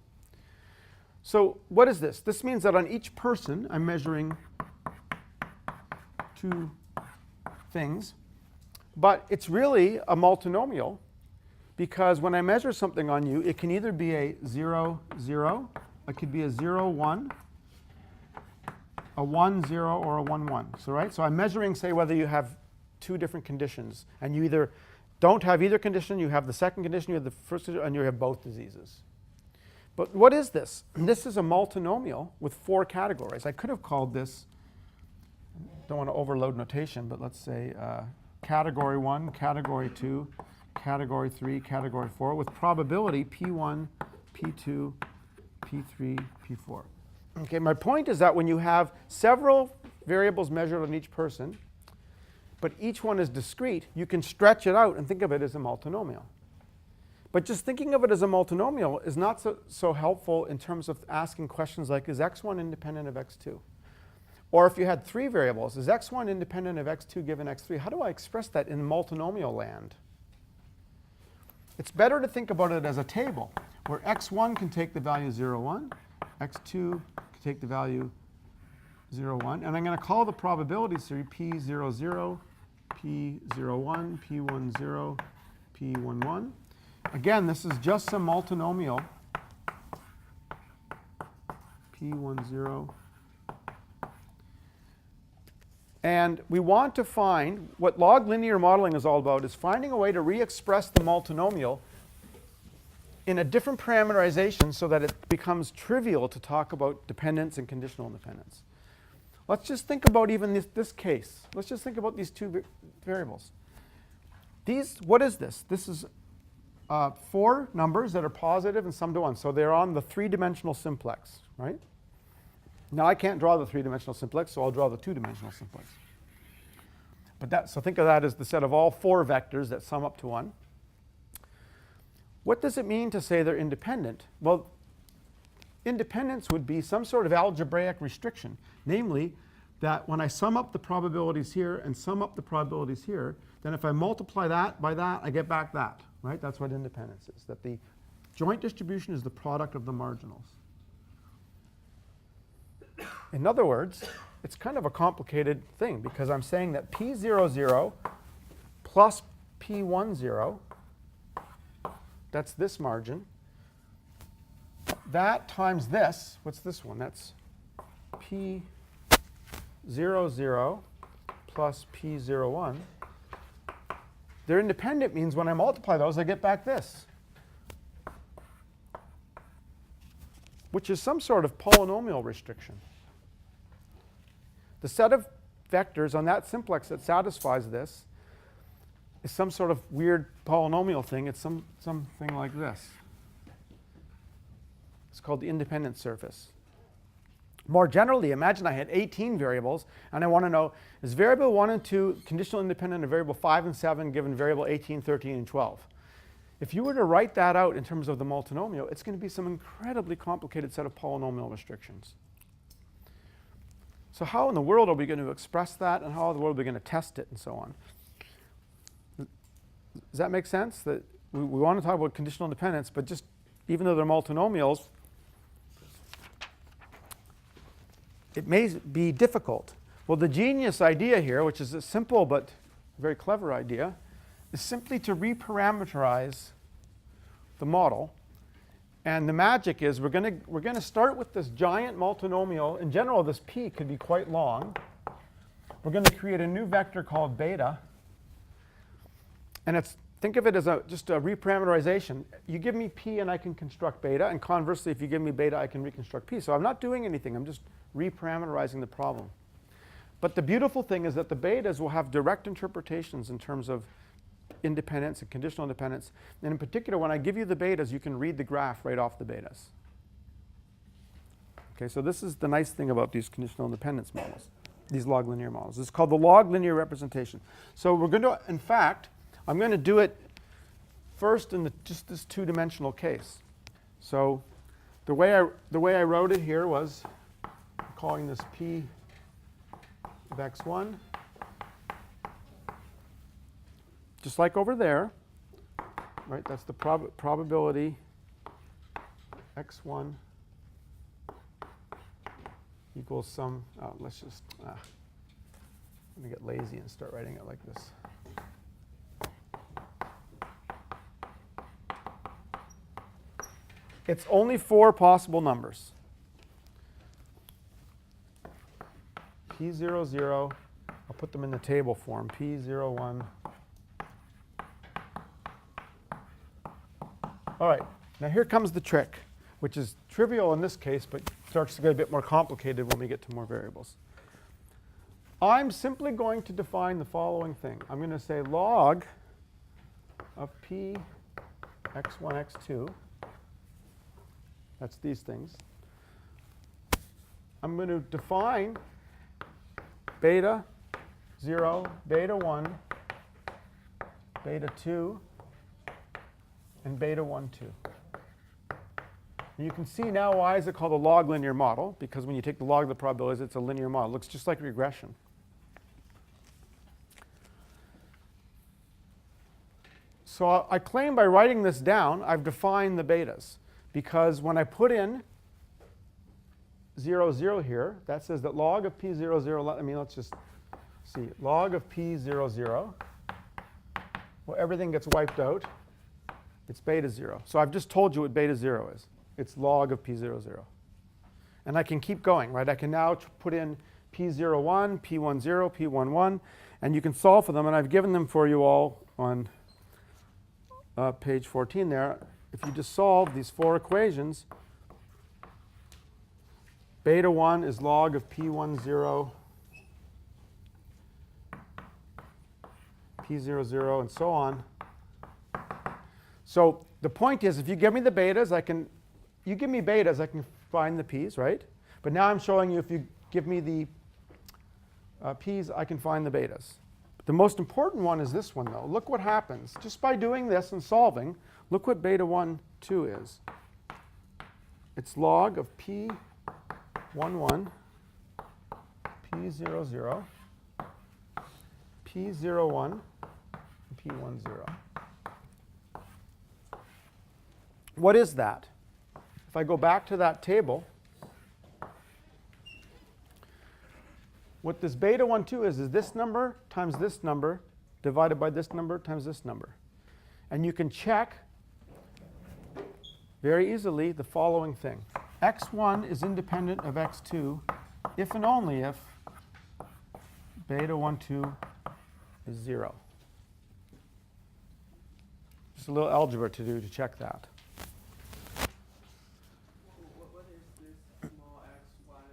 So what is this? This means that on each person I'm measuring two things, but it's really a multinomial, because when I measure something on you, it can either be a 0, 0, it could be a 0, 1, a 1, 0, or a 1, 1. So I'm measuring, say, whether you have two different conditions, and you either don't have either condition, you have the second condition, you have the first condition, and you have both diseases. But what is this? This is a multinomial with 4 categories. I could have called this, don't want to overload notation, but let's say category 1, category 2, category 3, category 4, with probability P1, P2, P3, P4. Okay, my point is that when you have several variables measured on each person, but each one is discrete, you can stretch it out and think of it as a multinomial. But just thinking of it as a multinomial is not so helpful in terms of asking questions like, is x1 independent of x2? Or if you had 3 variables, is x1 independent of x2 given x3? How do I express that in multinomial land? It's better to think about it as a table, where x1 can take the value 0, 1, x2 can take the value 0, 1, and I'm going to call the probability series P0, 0, P0, 1, P1, 0, P1, 1. Again, this is just some multinomial, P1, 0. And we want to find, what log linear modeling is all about, is finding a way to re-express the multinomial in a different parameterization so that it becomes trivial to talk about dependence and conditional independence. Let's just think about even this case. Let's just think about these 2 variables. What is this? This is 4 numbers that are positive and sum to 1. So they're on the 3-dimensional simplex, right? Now I can't draw the 3-dimensional simplex, so I'll draw the 2-dimensional simplex. So think of that as the set of all 4 vectors that sum up to 1. What does it mean to say they're independent? Well, independence would be some sort of algebraic restriction, namely that when I sum up the probabilities here and sum up the probabilities here, then if I multiply that by that, I get back that, right? That's what independence is, that the joint distribution is the product of the marginals. In other words, it's kind of a complicated thing, because I'm saying that P0, 0 plus P1, 0, that's this margin, that times this, what's this one? That's P0, 0 plus P0, 1. They're independent means when I multiply those, I get back this, which is some sort of polynomial restriction. The set of vectors on that simplex that satisfies this is some sort of weird polynomial thing. It's something like this. It's called the independent surface. More generally, imagine I had 18 variables, and I want to know, is variable 1 and 2 conditional independent of variable 5 and 7 given variable 18, 13, and 12? If you were to write that out in terms of the multinomial, it's going to be some incredibly complicated set of polynomial restrictions. So how in the world are we going to express that, and how in the world are we going to test it, and so on? Does that make sense? That we want to talk about conditional independence, but just even though they're multinomials, it may be difficult. Well, the genius idea here, which is a simple but very clever idea, is simply to reparameterize the model. And the magic is we're going to start with this giant multinomial. In general, this p could be quite long. We're going to create a new vector called beta. And think of it as just a reparameterization. You give me p and I can construct beta. And conversely, if you give me beta, I can reconstruct p. So I'm not doing anything. I'm just reparameterizing the problem. But the beautiful thing is that the betas will have direct interpretations in terms of independence and conditional independence. And in particular, when I give you the betas, you can read the graph right off the betas. Okay, so this is the nice thing about these conditional independence models, these log linear models. It's called the log linear representation. So we're going to, in fact, I'm going to do it first in just this two-dimensional case. So the way I wrote it here was calling this P of x1, just like over there, right? That's the probability x1 equals some, let's just, I'm going to get lazy and start writing it like this. It's only 4 possible numbers. P0, 0, I'll put them in the table form, P0, 1. All right, now here comes the trick, which is trivial in this case, but starts to get a bit more complicated when we get to more variables. I'm simply going to define the following thing. I'm going to say log of P x1, x2. That's these things. I'm going to define beta 0, beta 1, beta 2, and beta 1, 2. And you can see now why is it called a log linear model, because when you take the log of the probabilities, it's a linear model. It looks just like regression. So I claim by writing this down, I've defined the betas. Because when I put in 0, 0 here, that says that log of P0, 0, let's just see. Log of P0, 0, well, everything gets wiped out. It's beta 0. So I've just told you what beta 0 is. It's log of P0, 0. And I can keep going, right? I can now put in P0, 1, P1, 0, P1, 1, and you can solve for them. And I've given them for you all on page 14 there. If you just solve these 4 equations, beta 1 is log of P1, 0, P0, 0, and so on. So the point is, if you give me the betas, I can find the p's, right? But now I'm showing you if you give me the p's, I can find the betas. The most important one is this one, though. Look what happens. Just by doing this and solving, look what beta 1, 2 is. It's log of P1, 1, P0, 0, P0, 1, and P1, 0. What is that? If I go back to that table, what this beta 1, 2 is this number times this number divided by this number times this number. And you can check very easily the following thing. x1 is independent of x2 if and only if beta 1, 2 is 0. Just a little algebra to do to check that. What is this small x1?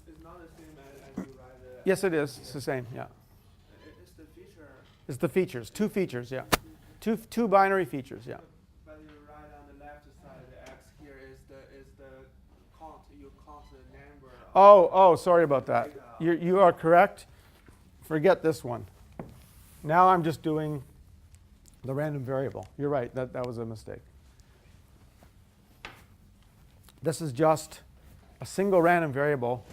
It's not the same as you write it. Yes, it is. It's the same, yeah. It's the feature. It's the features, 2 features, yeah. Two binary features, yeah. But you write on the left side, the x here is the count. You count the number. Oh, sorry about that. You are correct. Forget this one. Now I'm just doing the random variable. You're right, that was a mistake. This is just a single random variable.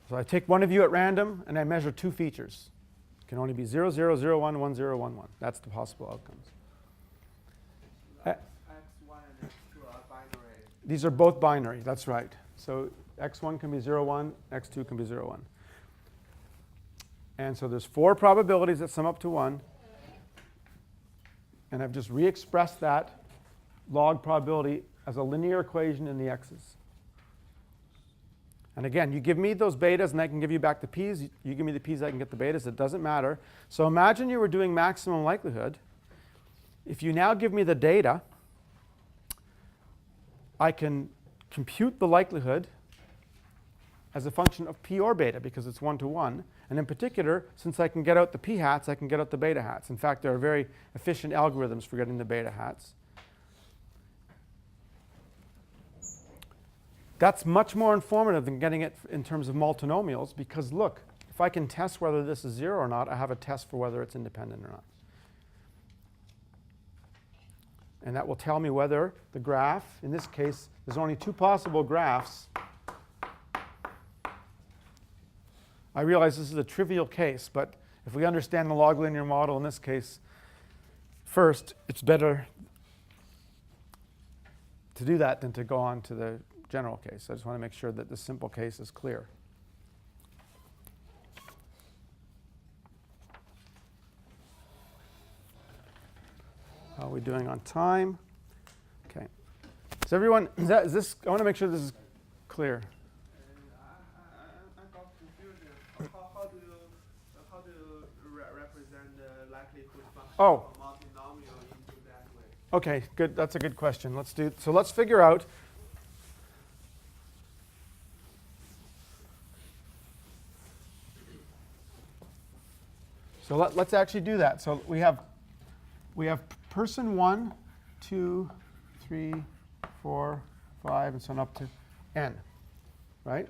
So I take one of you at random and I measure 2 features. It can only be 0, 0, 0, 1, 1, 0, 1, 1. That's the possible outcomes. X1 and x2 are binary. These are both binary, that's right. So x1 can be 0, 1, x2 can be 0, 1. And so there's 4 probabilities that sum up to 1. And I've just re-expressed that log probability as a linear equation in the x's. And again, you give me those betas and I can give you back the p's. You give me the p's, I can get the betas. It doesn't matter. So imagine you were doing maximum likelihood. If you now give me the data, I can compute the likelihood as a function of p or beta because it's 1 to 1. And in particular, since I can get out the p hats, I can get out the beta hats. In fact, there are very efficient algorithms for getting the beta hats. That's much more informative than getting it in terms of multinomials, because look, if I can test whether this is 0 or not, I have a test for whether it's independent or not. And that will tell me whether the graph, in this case, there's only 2 possible graphs. I realize this is a trivial case, but if we understand the log linear model in this case first, it's better to do that than to go on to the general case. I just want to make sure that the simple case is clear. How are we doing on time? Okay. Is everyone, is this, I want to make sure this is clear. I got confusion. How do you represent the likelihood function Oh. for multinomial into that way? Okay, good. That's a good question. Let's figure out. So let's actually do that. So we have person 1, 2, 3, 4, 5, and so on up to n, right?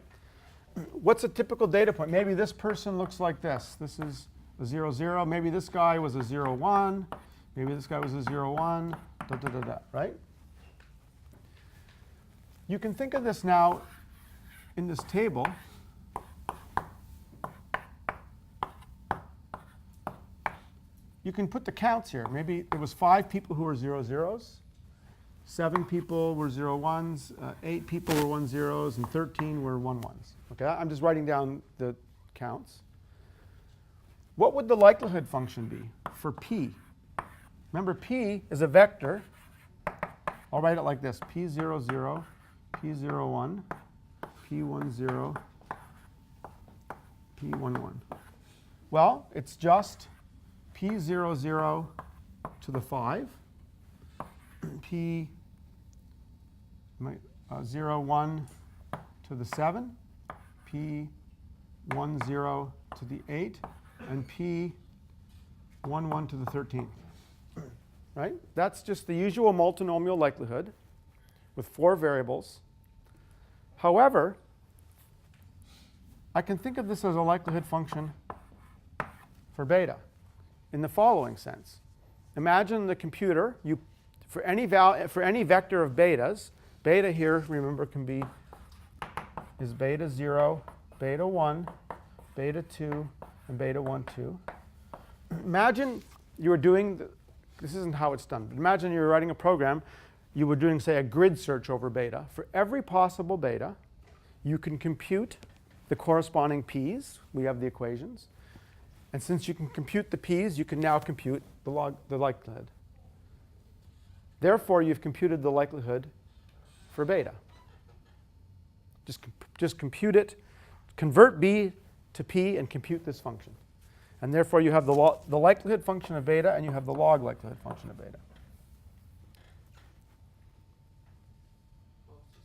What's a typical data point? Maybe this person looks like this. This is a 0, 0. Maybe this guy was a 0, 1. Maybe this guy was a 0, 1, da, da, da, da, right? You can think of this now in this table. You can put the counts here. Maybe there was 5 people who were 0, 0s, 7 people were 0, 1s, 8 people were 1, 0s, and 13 were 1, 1s. Okay, I'm just writing down the counts. What would the likelihood function be for p? Remember, p is a vector. I'll write it like this: p0, 0, p0, 1, p1, 0, p1, 1. Well, it's just p0, 0 to the 5, p 0, 1 to the 7, p 1, 0 to the 8, and p 1, 1 to the 13. Right? That's just the usual multinomial likelihood with 4 variables. However, I can think of this as a likelihood function for beta in the following sense. Imagine the computer, for any vector of betas, beta here, remember, is beta 0, beta 1, beta 2, and beta 1, 2. Imagine you were doing, this isn't how it's done, but imagine you were writing a program, you were doing, say, a grid search over beta. For every possible beta, you can compute the corresponding p's. We have the equations. And since you can compute the p's, you can now compute the likelihood. Therefore, you've computed the likelihood for beta. Just compute it, convert b to p, and compute this function. And therefore, you have the likelihood function of beta, and you have the log likelihood function of beta.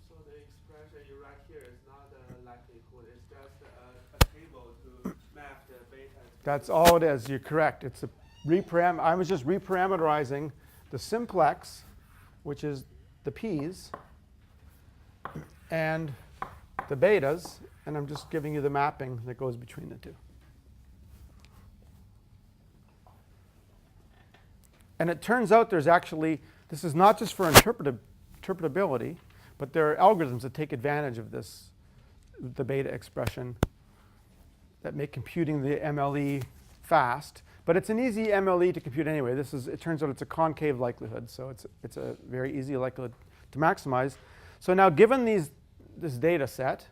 So the expression you write here is not a likelihood. It's just a table to map the beta. That's all it is. You're correct. It's I was just reparameterizing the simplex, which is the p's, and the betas, and I'm just giving you the mapping that goes between the two. And it turns out there's actually, this is not just for interpretability, but there are algorithms that take advantage of this, the beta expression, that make computing the MLE fast. But it's an easy MLE to compute anyway. It turns out it's a concave likelihood, so it's a very easy likelihood to maximize. So now given this data set,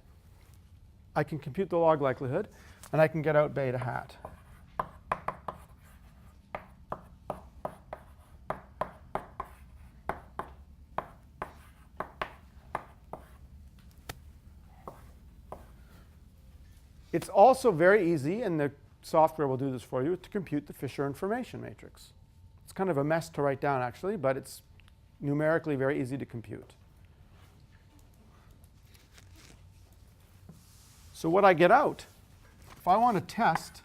I can compute the log likelihood, and I can get out beta hat. It's also very easy, and the software will do this for you, to compute the Fisher information matrix. It's kind of a mess to write down, actually, but it's numerically very easy to compute. So what I get out, if I want to test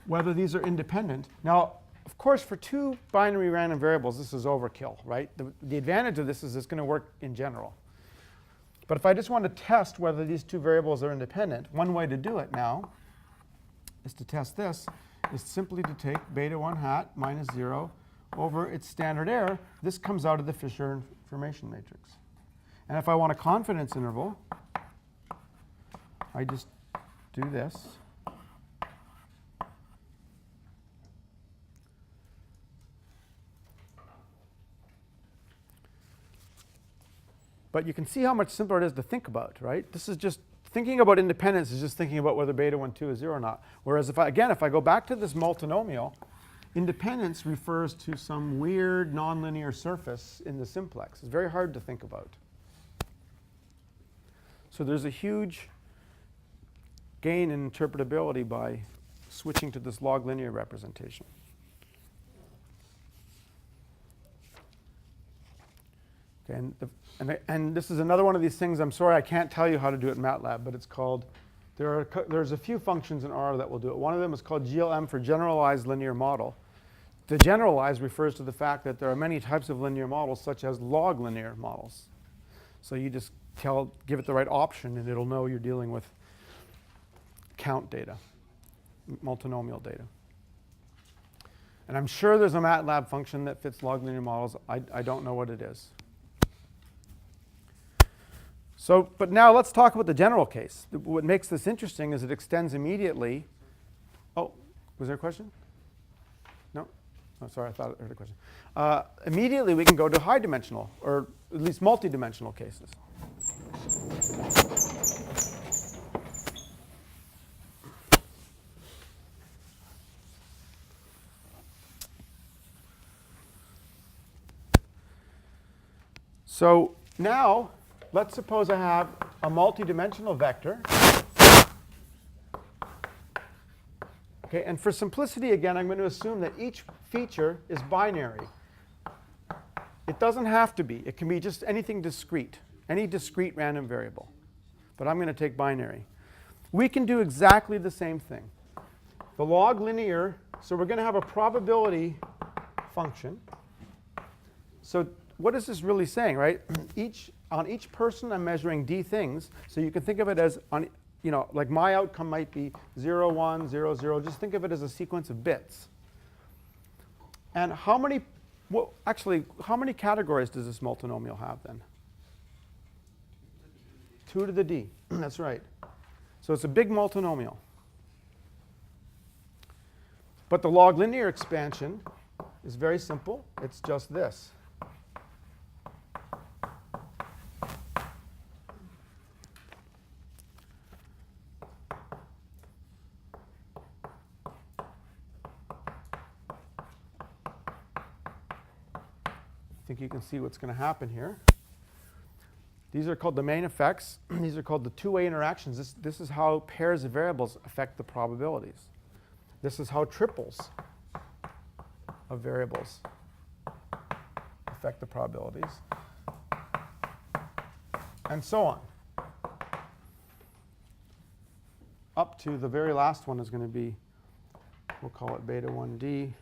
whether these are independent. Now, of course, for 2 binary random variables, this is overkill, right? The advantage of this is it's going to work in general. But if I just want to test whether these two variables are independent, one way to do it now is to test this, is simply to take beta 1 hat minus 0 over its standard error. This comes out of the Fisher information matrix. And if I want a confidence interval, I just do this. But you can see how much simpler it is to think about, right? This is just thinking about independence is just thinking about whether beta 1, 2 is 0 or not. Whereas if I go back to this multinomial, independence refers to some weird nonlinear surface in the simplex. It's very hard to think about. So there's a huge gain in interpretability by switching to this log linear representation. Okay, and this is another one of these things. I'm sorry I can't tell you how to do it in MATLAB, but it's called, there's a few functions in R that will do it. One of them is called GLM for generalized linear model. The generalized refers to the fact that there are many types of linear models, such as log linear models. So you just give it the right option, and it'll know you're dealing with count data, multinomial data. And I'm sure there's a MATLAB function that fits log linear models. I don't know what it is. So, but now let's talk about the general case. What makes this interesting is it extends immediately. Oh, was there a question? No? Oh, sorry, I thought I heard a question. Immediately we can go to high dimensional, or at least multi-dimensional cases. So now, let's suppose I have a multi-dimensional vector. Okay, and for simplicity, again, I'm going to assume that each feature is binary. It doesn't have to be. It can be just anything discrete, any discrete random variable. But I'm going to take binary. We can do exactly the same thing. The log linear, so we're going to have a probability function. So what is this really saying, right? On each person, I'm measuring d things. So you can think of it as, like my outcome might be 0, 1, 0, 0. Just think of it as a sequence of bits. And how many categories does this multinomial have then? 2 to the d. That's right. So it's a big multinomial. But the log linear expansion is very simple. It's just this. I think you can see what's going to happen here. These are called domain effects. These are called the two-way interactions. This is how pairs of variables affect the probabilities. This is how triples of variables affect the probabilities, and so on. Up to the very last one is going to be, we'll call it beta 1d,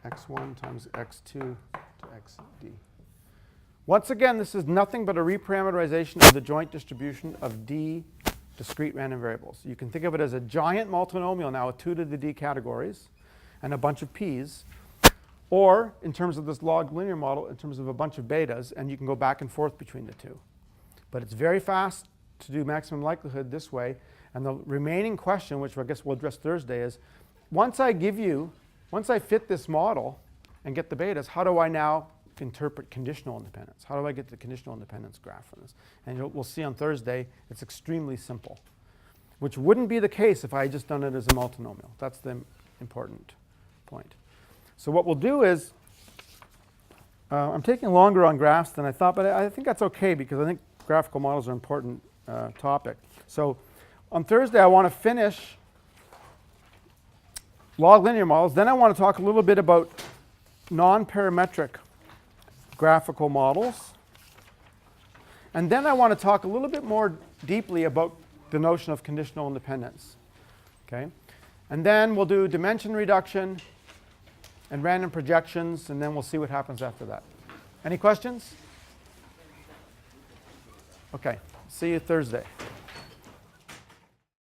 x1 times x2 to xd. Once again, this is nothing but a reparameterization of the joint distribution of d discrete random variables. You can think of it as a giant multinomial now with 2 to the d categories and a bunch of p's, or in terms of this log linear model, in terms of a bunch of betas, and you can go back and forth between the two. But it's very fast to do maximum likelihood this way. And the remaining question, which I guess we'll address Thursday, is once I fit this model and get the betas, how do I now interpret conditional independence? How do I get the conditional independence graph from this? And we'll see on Thursday, it's extremely simple, which wouldn't be the case if I had just done it as a multinomial. That's the important point. So what we'll do is, I'm taking longer on graphs than I thought, but I think that's okay because I think graphical models are an important topic. So on Thursday, I want to finish log linear models. Then I want to talk a little bit about non-parametric graphical models. And then I want to talk a little bit more deeply about the notion of conditional independence. Okay? And then we'll do dimension reduction and random projections, and then we'll see what happens after that. Any questions? Okay. See you Thursday.